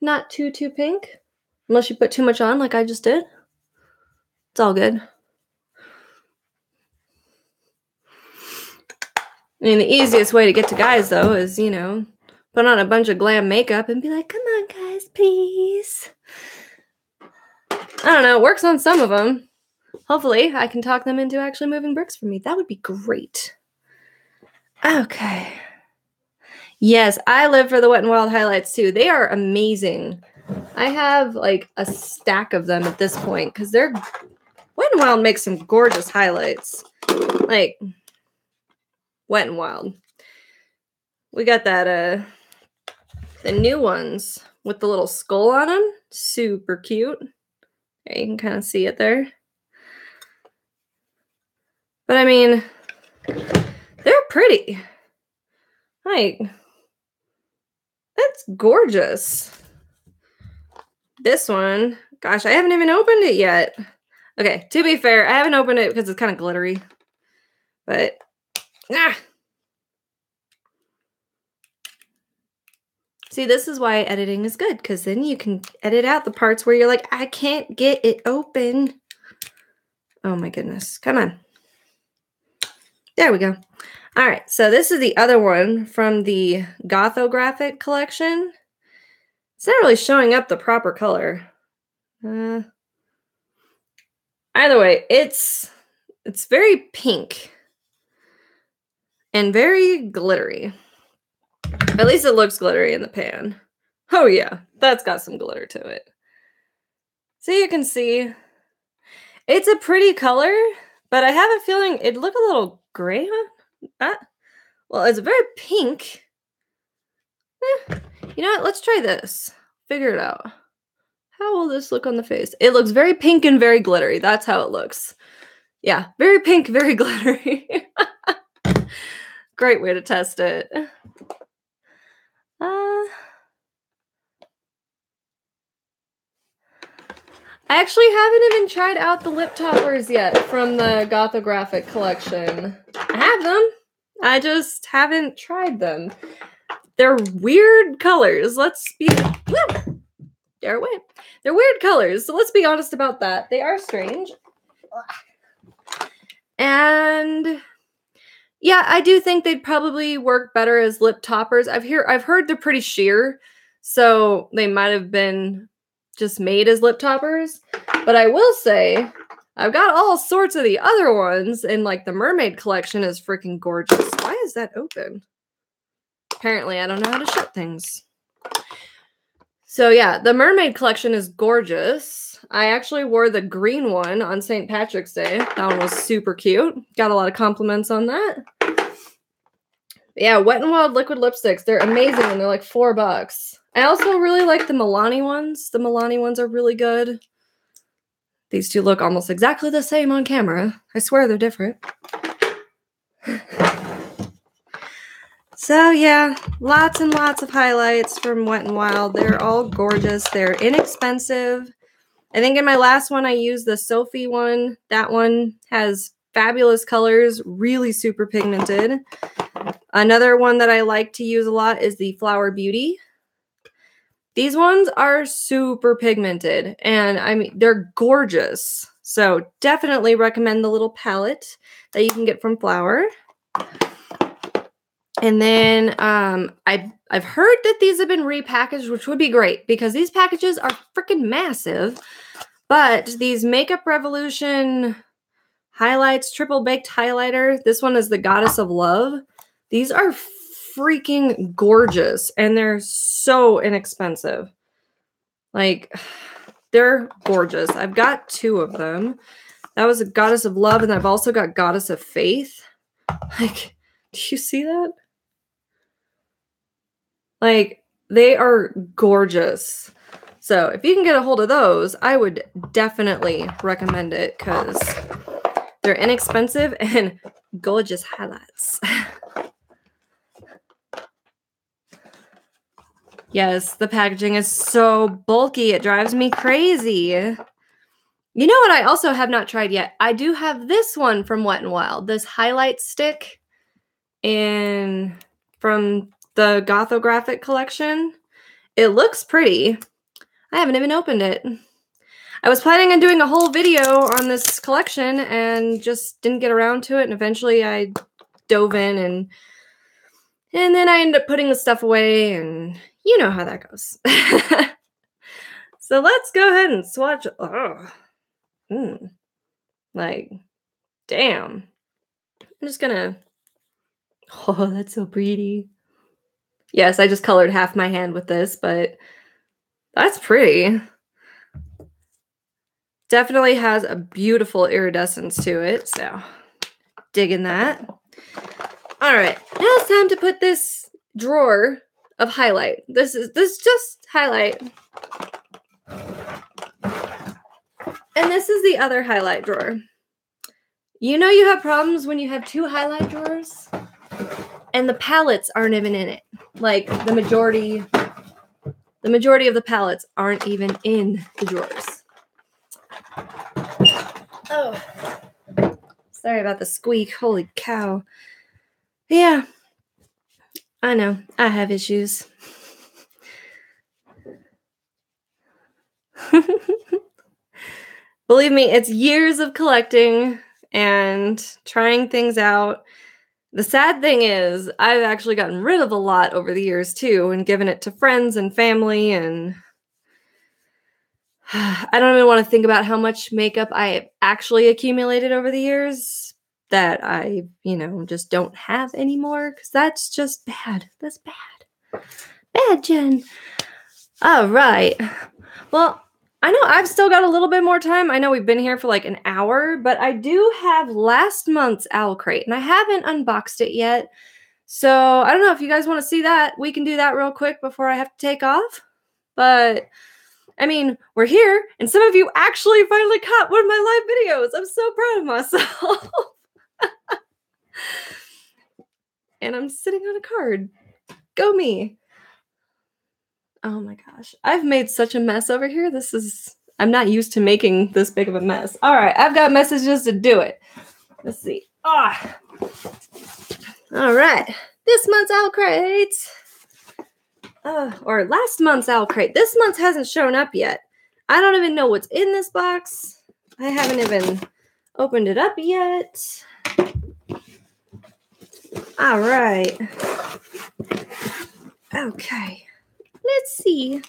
Not too pink. Unless you put too much on like I just did. It's all good. I mean, the easiest way to get to guys, though, is, put on a bunch of glam makeup and be like, come on, guys, please. I don't know. It works on some of them. Hopefully, I can talk them into actually moving bricks for me. That would be great. Okay. Yes, I live for the Wet n Wild highlights, too. They are amazing. I have, like, a stack of them at this point, because Wet n Wild makes some gorgeous highlights. Like, Wet n Wild. We got that, the new ones with the little skull on them. Super cute. Okay, you can kind of see it there. But I mean, they're pretty. Like, that's gorgeous. This one, gosh, I haven't even opened it yet. Okay, to be fair, I haven't opened it because it's kind of glittery. But, see, this is why editing is good, because then you can edit out the parts where you're like, I can't get it open. Oh my goodness. Come on. There we go. All right, so this is the other one from the Gothographic collection. It's not really showing up the proper color. Either way, it's very pink and very glittery. At least it looks glittery in the pan. Oh yeah, that's got some glitter to it. So you can see it's a pretty color, but I have a feeling it'd look a little gray, huh? Well, it's very pink. You know what? Let's try this. Figure it out. How will this look on the face? It looks very pink and very glittery. That's how it looks. Yeah, very pink, very glittery. Great way to test it. I actually haven't even tried out the lip toppers yet from the Gothographic collection. I have them. I just haven't tried them. They're weird colors. Let's be... Woo! There it went. They're weird colors, so let's be honest about that. They are strange. And... yeah, I do think they'd probably work better as lip toppers. I've heard they're pretty sheer, so they might have been just made as lip toppers. But I will say, I've got all sorts of the other ones, and like the mermaid collection is freaking gorgeous. Why is that open? Apparently, I don't know how to shut things. So yeah, the mermaid collection is gorgeous. I actually wore the green one on St. Patrick's Day. That one was super cute. Got a lot of compliments on that. Yeah, Wet n Wild liquid lipsticks. They're amazing and they're like $4. I also really like the Milani ones. The Milani ones are really good. These two look almost exactly the same on camera. I swear they're different. So yeah, lots and lots of highlights from Wet n Wild. They're all gorgeous. They're inexpensive. I think in my last one I used the Sophie one. That one has fabulous colors, really super pigmented. Another one that I like to use a lot is the Flower Beauty. These ones are super pigmented, and I mean, they're gorgeous. So definitely recommend the little palette that you can get from Flower. And then I've heard that these have been repackaged, which would be great because these packages are freaking massive. But these Makeup Revolution highlights, triple baked highlighter. This one is the Goddess of Love. These are freaking gorgeous, and they're so inexpensive. Like, they're gorgeous. I've got 2 of them. That was a Goddess of Love, and I've also got Goddess of Faith. Like, do you see that? Like, they are gorgeous. So if you can get a hold of those, I would definitely recommend it because they're inexpensive and gorgeous highlights. Yes, the packaging is so bulky. It drives me crazy. You know what I also have not tried yet? I do have this one from Wet n Wild, this highlight stick from the Gothographic collection. It looks pretty. I haven't even opened it. I was planning on doing a whole video on this collection and just didn't get around to it. And eventually I dove in and then I ended up putting the stuff away, and you know how that goes. So let's go ahead and swatch. Like, damn. I'm just gonna. Oh, that's so pretty. Yes, I just colored half my hand with this, but that's pretty. Definitely has a beautiful iridescence to it, so digging that. All right, now it's time to put this drawer of highlight. This is just highlight. And this is the other highlight drawer. You know you have problems when you have 2 highlight drawers? And the palettes aren't even in it. Like the majority of the palettes aren't even in the drawers. Oh, sorry about the squeak. Holy cow. Yeah, I know. I have issues. Believe me, it's years of collecting and trying things out. The sad thing is, I've actually gotten rid of a lot over the years too, and given it to friends and family, and I don't even want to think about how much makeup I actually accumulated over the years that I, just don't have anymore, because that's just bad. That's bad. Bad, Jen. All right. Well, I know I've still got a little bit more time. I know we've been here for like an hour, but I do have last month's owl crate, and I haven't unboxed it yet. So I don't know if you guys want to see that. We can do that real quick before I have to take off. But I mean, we're here, and some of you actually finally caught one of my live videos. I'm so proud of myself. And I'm sitting on a card. Go me. Oh my gosh. I've made such a mess over here. I'm not used to making this big of a mess. All right, I've got messages to do it. Let's see. All right. This month's owl crate. Or last month's owl crate. This month hasn't shown up yet. I don't even know what's in this box. I haven't even opened it up yet. All right. Okay. Let's see.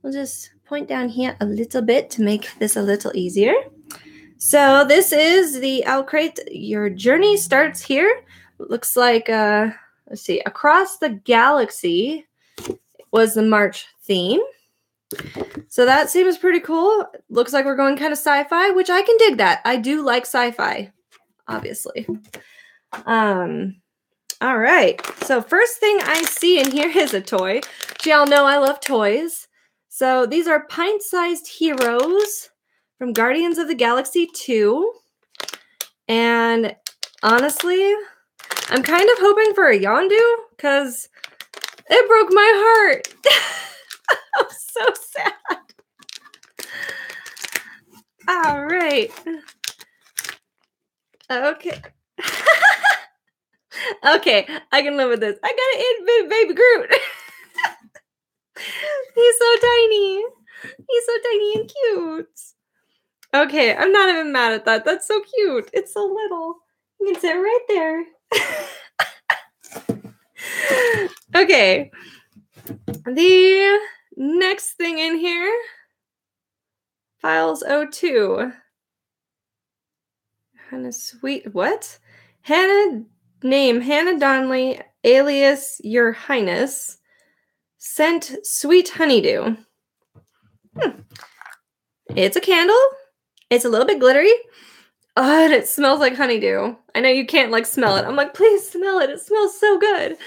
We'll just point down here a little bit to make this a little easier. So this is the owl crate. Your journey starts here. It looks like, let's see, Across the Galaxy was the March theme. So that seems pretty cool. Looks like we're going kind of sci-fi, which I can dig that. I do like sci-fi, obviously. All right. So first thing I see in here is a toy. Y'all know I love toys. So these are pint-sized heroes from Guardians of the Galaxy 2. And honestly, I'm kind of hoping for a Yondu because it broke my heart. I'm so sad. All right. Okay. Okay, I can live with this. I got an infant baby Groot. He's so tiny. He's so tiny and cute. Okay, I'm not even mad at that. That's so cute. It's so little. You can sit right there. Okay. The next thing in here, Files 02. Hannah Sweet, what? Hannah Donnelly, alias Your Highness, sent Sweet Honeydew. It's a candle. It's a little bit glittery. Oh, and it smells like honeydew. I know you can't like smell it. I'm like, please smell it. It smells so good.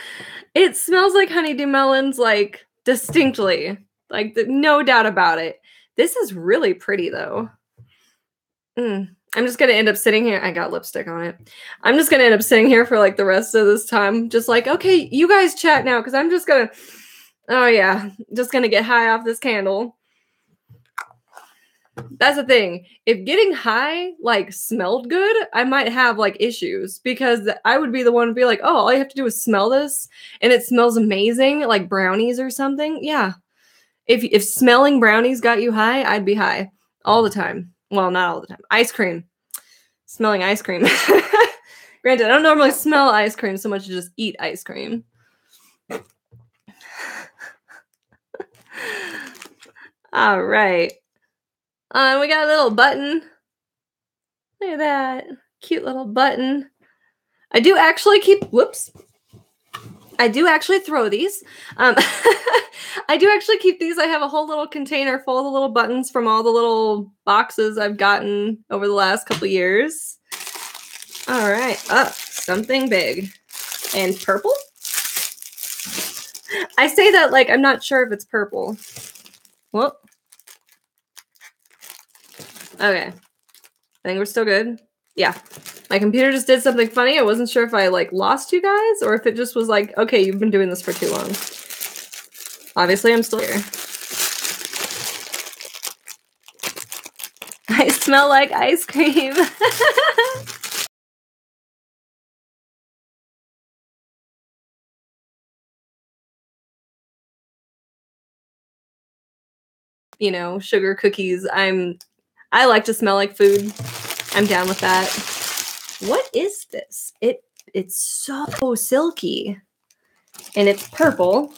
It smells like honeydew melons, like distinctly. Like no doubt about it. This is really pretty though. I'm just going to end up sitting here. I got lipstick on it. I'm just going to end up sitting here for like the rest of this time. Just like, okay, you guys chat now because I'm just going to, oh yeah, just going to get high off this candle. That's the thing. If getting high like smelled good, I might have like issues because I would be the one to be like, oh, all you have to do is smell this and it smells amazing, like brownies or something. Yeah. If smelling brownies got you high, I'd be high all the time. Well, not all the time. Ice cream. Smelling ice cream. Granted, I don't normally smell ice cream so much as just eat ice cream. All right. We got a little button. Look at that. Cute little button. I do actually I do actually throw these. I do actually keep these. I have a whole little container full of the little buttons from all the little boxes I've gotten over the last couple years. All right. Oh, something big. And purple? I say that like I'm not sure if it's purple. Whoop. Okay. I think we're still good. Yeah. My computer just did something funny. I wasn't sure if I like lost you guys or if it just was like, okay, you've been doing this for too long. Obviously, I'm still here. I smell like ice cream. You know, sugar cookies. I like to smell like food. I'm down with that. What is this? It's so silky. And it's purple.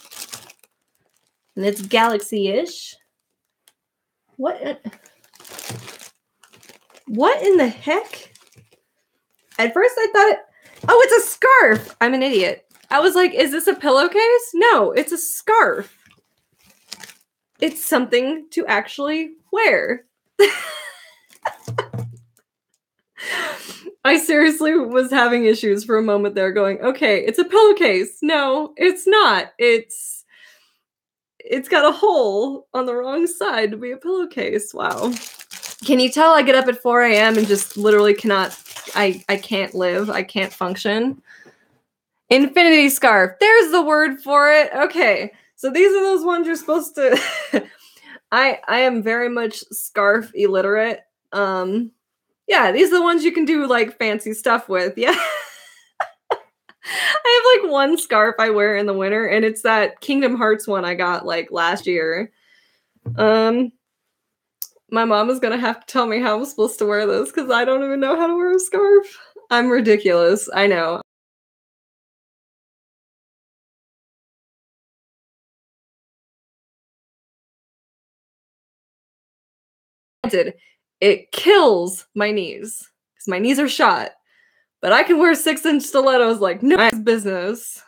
And it's galaxy-ish. What in the heck? At first I thought oh, it's a scarf. I'm an idiot. I was like, is this a pillowcase? No, it's a scarf. It's something to actually wear. I seriously was having issues for a moment there going, okay, it's a pillowcase. No, it's not. It's got a hole on the wrong side to be a pillowcase. Wow. Can you tell I get up at 4 a.m. and just literally cannot, I can't live. I can't function. Infinity scarf. There's the word for it. Okay. So these are those ones you're supposed to, I am very much scarf illiterate. Yeah, these are the ones you can do like fancy stuff with. Yeah. I have like one scarf I wear in the winter, and it's that Kingdom Hearts one I got like last year. My mom is gonna have to tell me how I'm supposed to wear this because I don't even know how to wear a scarf. I'm ridiculous. I know. It kills my knees because my knees are shot. But I can wear 6-inch stilettos like no business.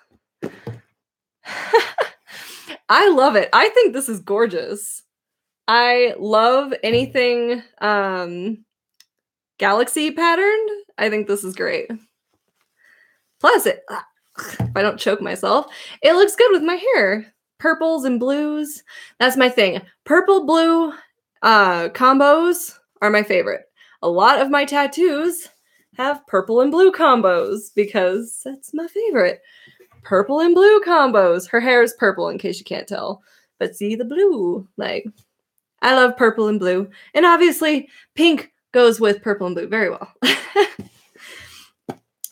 I love it. I think this is gorgeous. I love anything galaxy patterned. I think this is great. Plus, if I don't choke myself, it looks good with my hair. Purples and blues. That's my thing. Purple, blue combos are my favorite. A lot of my tattoos have purple and blue combos because that's my favorite. Purple and blue combos. Her hair is purple in case you can't tell. But see the blue. Like, I love purple and blue. And obviously, pink goes with purple and blue very well.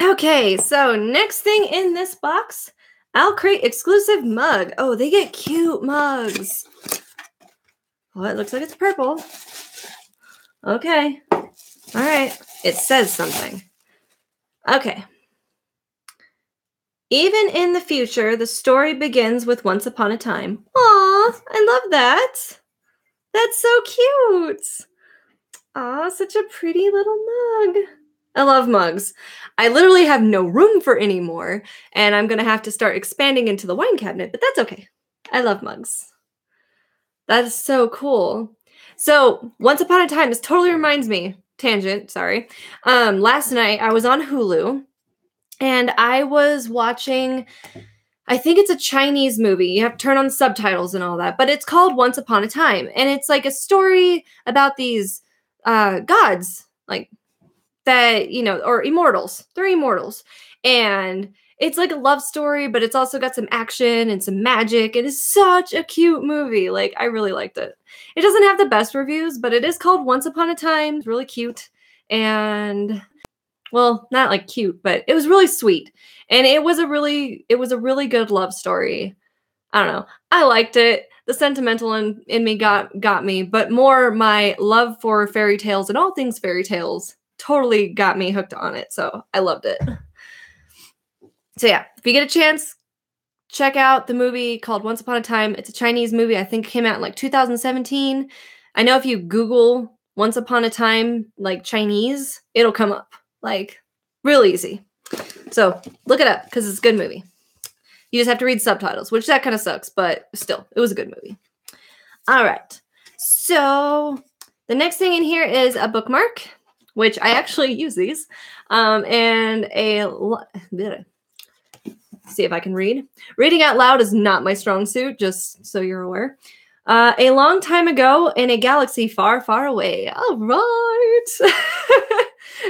Okay, so next thing in this box, I'll create exclusive mug. Oh, they get cute mugs. Well, it looks like it's purple. Okay. All right. It says something. Okay. Even in the future, the story begins with once upon a time. Aw, I love that. That's so cute. Aw, such a pretty little mug. I love mugs. I literally have no room for any more, and I'm going to have to start expanding into the wine cabinet, but that's okay. I love mugs. That is so cool. So, once upon a time, this totally reminds me, tangent, sorry. Last night, I was on Hulu, and I was watching, I think it's a Chinese movie. You have to turn on the subtitles and all that, but it's called Once Upon a Time, and it's like a story about these gods, like, that, you know, or immortals. They're immortals. And it's like a love story, but it's also got some action and some magic. It is such a cute movie. Like, I really liked it. It doesn't have the best reviews, but it is called Once Upon a Time. It's really cute. And, well, not like cute, but it was really sweet. And it was a really good love story. I don't know. I liked it. The sentimental in me got me, but more my love for fairy tales and all things fairy tales totally got me hooked on it. So I loved it. So yeah, if you get a chance, check out the movie called Once Upon a Time. It's a Chinese movie. I think it came out in like 2017. I know if you Google Once Upon a Time, like Chinese, it'll come up. Like, real easy. So look it up because it's a good movie. You just have to read subtitles, which that kind of sucks, but still, it was a good movie. All right. So the next thing in here is a bookmark, which I actually use these, and see if I can read. Reading out loud is not my strong suit, just so you're aware. A long time ago in a galaxy far, far away. All right.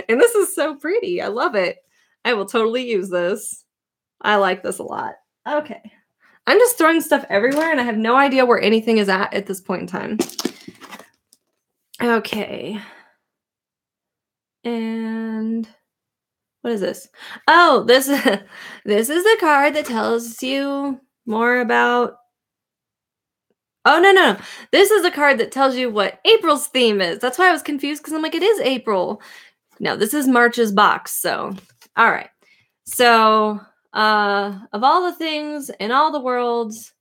And this is so pretty. I love it. I will totally use this. I like this a lot. Okay. I'm just throwing stuff everywhere and I have no idea where anything is at this point in time. Okay. And what is this? Oh, this is the card that tells you more about. Oh, no. This is a card that tells you what April's theme is. That's why I was confused because I'm like, it is April. No, this is March's box. So, all right. So, of all the things in all the words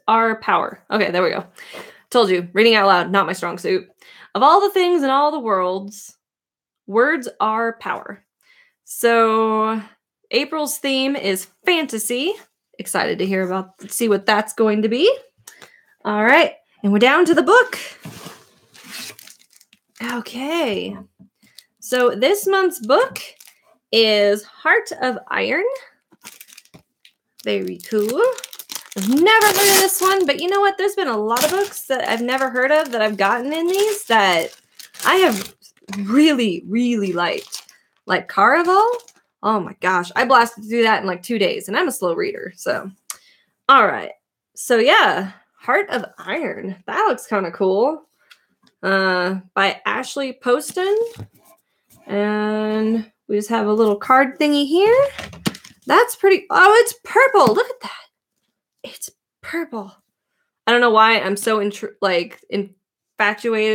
are power. Okay, there we go. Told you, reading out loud, not my strong suit. Of all the things in all the worlds are power. So April's theme is fantasy. Excited to see what that's going to be. All right, and we're down to the book. Okay. So this month's book is Heart of Iron. Very cool. I've never heard of this one, but you know what? There's been a lot of books that I've never heard of that I've gotten in these that I have really, really liked. Like Caraval. Oh my gosh. I blasted through that in like 2 days, and I'm a slow reader. So, all right. So yeah, Heart of Iron. That looks kind of cool. By Ashley Poston. And we just have a little card thingy here. That's pretty. Oh, it's purple. Look at that. It's purple. I don't know why I'm so infatuated,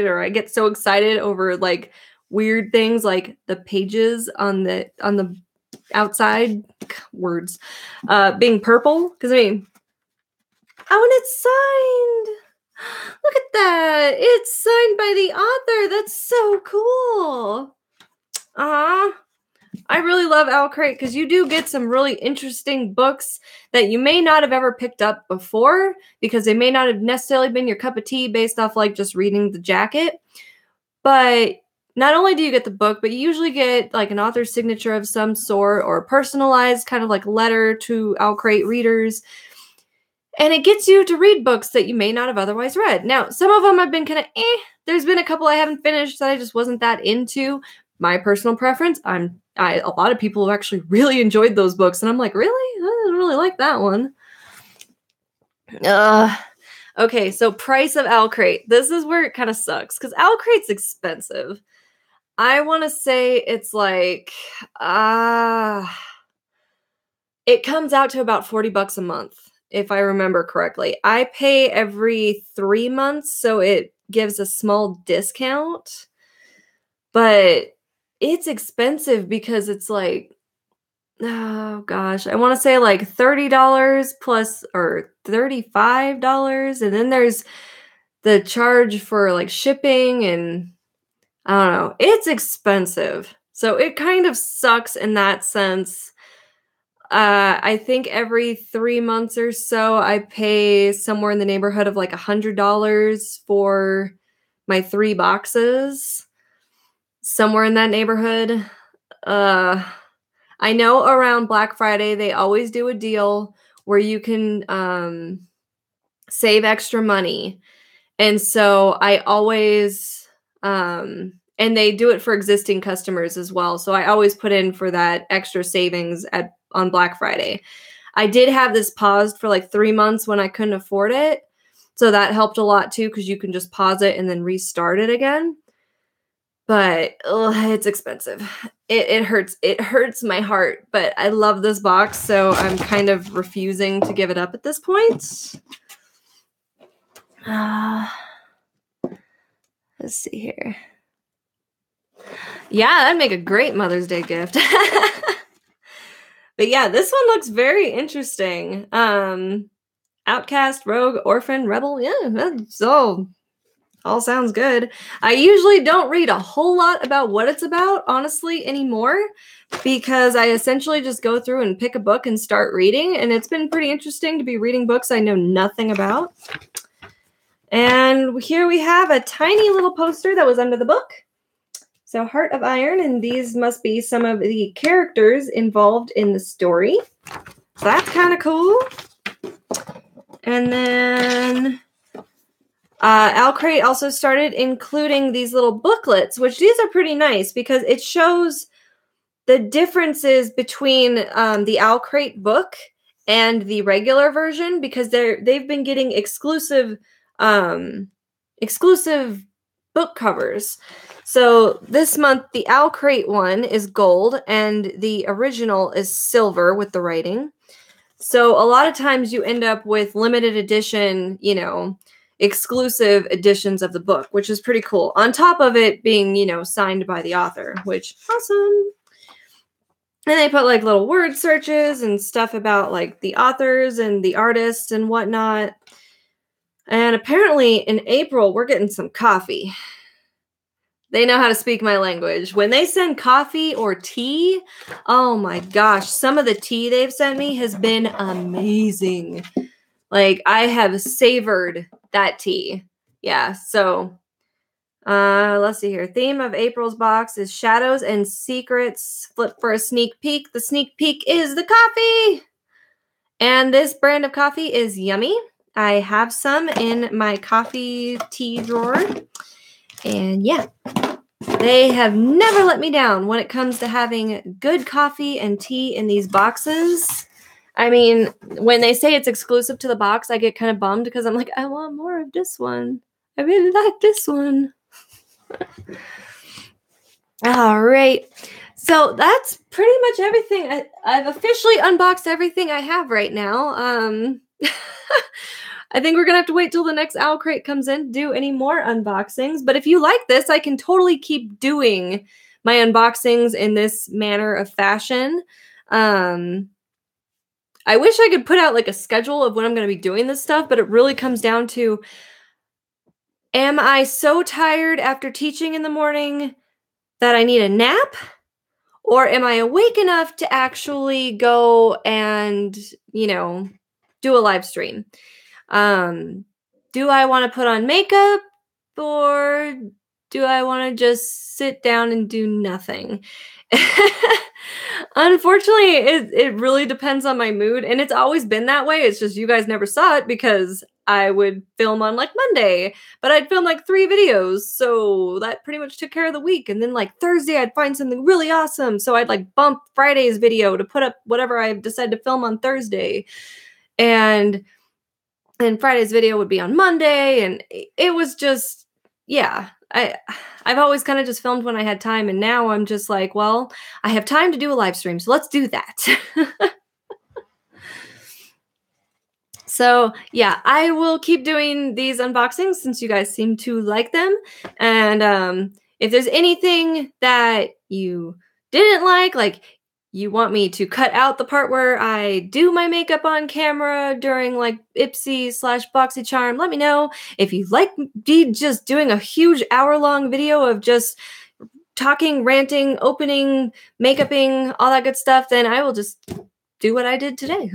or I get so excited over like weird things like the pages on the outside words being purple. Because I mean, oh, and it's signed. Look at that. It's signed by the author. That's so cool. I really love Owl Crate because you do get some really interesting books that you may not have ever picked up before because they may not have necessarily been your cup of tea based off like just reading the jacket. But not only do you get the book, but you usually get like an author's signature of some sort or a personalized kind of like letter to Owl Crate readers. And it gets you to read books that you may not have otherwise read. Now, some of them have been kind of There's been a couple I haven't finished that I just wasn't that into. My personal preference, a lot of people have actually really enjoyed those books, and I'm like, really? I didn't really like that one. Okay, so price of Owl Crate. This is where it kind of sucks, because Owl Crate's expensive. I want to say it's like, it comes out to about $40 a month, if I remember correctly. I pay every 3 months, so it gives a small discount, but it's expensive because it's like, oh gosh, I want to say like $30 plus or $35. And then there's the charge for like shipping and I don't know. It's expensive. So it kind of sucks in that sense. I think every 3 months or so, I pay somewhere in the neighborhood of like $100 for my 3 boxes. Somewhere in that neighborhood. I know around Black Friday, they always do a deal where you can save extra money. And so I always, and they do it for existing customers as well. So I always put in for that extra savings on Black Friday. I did have this paused for like 3 months when I couldn't afford it. So that helped a lot too, because you can just pause it and then restart it again. But it's expensive. It hurts. It hurts my heart. But I love this box, so I'm kind of refusing to give it up at this point. Let's see here. Yeah, that'd make a great Mother's Day gift. But yeah, this one looks very interesting. Outcast, rogue, orphan, rebel. Yeah, that's all sounds good. I usually don't read a whole lot about what it's about, honestly, anymore, because I essentially just go through and pick a book and start reading, and it's been pretty interesting to be reading books I know nothing about. And here we have a tiny little poster that was under the book. So Heart of Iron, and these must be some of the characters involved in the story. So that's kind of cool. And then Alcrate also started including these little booklets, which these are pretty nice because it shows the differences between the Alcrate book and the regular version, because they've been getting exclusive book covers. So this month the Alcrate one is gold and the original is silver with the writing. So a lot of times you end up with limited edition, you know, exclusive editions of the book, which is pretty cool. On top of it being, you know, signed by the author, which awesome. And they put like little word searches and stuff about like the authors and the artists and whatnot. And apparently in April, we're getting some coffee. They know how to speak my language. When they send coffee or tea, oh my gosh, some of the tea they've sent me has been amazing. Like, I have savored that tea. Yeah, so let's see here. Theme of April's box is shadows and secrets. Flip for a sneak peek. The sneak peek is the coffee. And this brand of coffee is yummy. I have some in my coffee tea drawer. And yeah, they have never let me down when it comes to having good coffee and tea in these boxes. I mean, when they say it's exclusive to the box, I get kind of bummed because I'm like, I want more of this one. I really like this one. All right. So that's pretty much everything. I've officially unboxed everything I have right now. I think we're going to have to wait till the next Owl Crate comes in to do any more unboxings. But if you like this, I can totally keep doing my unboxings in this manner of fashion. I wish I could put out like a schedule of when I'm going to be doing this stuff, but it really comes down to, am I so tired after teaching in the morning that I need a nap? Or am I awake enough to actually go and, you know, do a live stream? Do I want to put on makeup, or do I want to just sit down and do nothing? Unfortunately, it really depends on my mood, and it's always been that way. It's just you guys never saw it because I would film on like Monday, but I'd film like 3 videos, so that pretty much took care of the week. And then like Thursday, I'd find something really awesome, so I'd like bump Friday's video to put up whatever I decide to film on Thursday, and Friday's video would be on Monday, and it was just, yeah. I've always kind of just filmed when I had time, and now I'm just like, well, I have time to do a live stream, so let's do that. So yeah, I will keep doing these unboxings since you guys seem to like them. And if there's anything that you didn't like you want me to cut out the part where I do my makeup on camera during like Ipsy / Boxycharm, let me know. If you like me just doing a huge hour-long video of just talking, ranting, opening, makeuping, all that good stuff, then I will just do what I did today.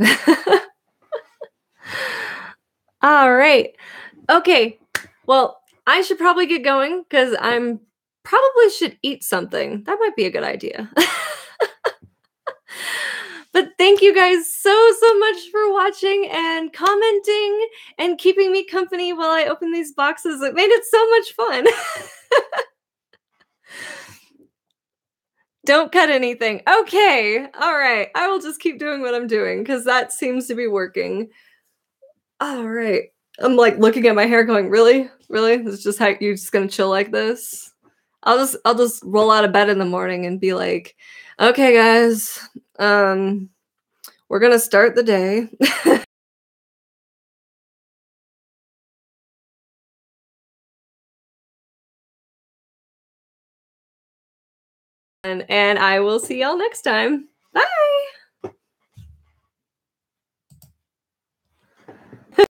All right. Okay. Well, I should probably get going because I'm probably should eat something. That might be a good idea. But thank you guys so much for watching and commenting and keeping me company while I open these boxes. It made it so much fun. Don't cut anything. Okay. All right. I will just keep doing what I'm doing because that seems to be working. All right. I'm like looking at my hair going, really? Really? This is just how you're just gonna chill like this? I'll just roll out of bed in the morning and be like, okay guys, we're gonna start the day. And I will see y'all next time. Bye.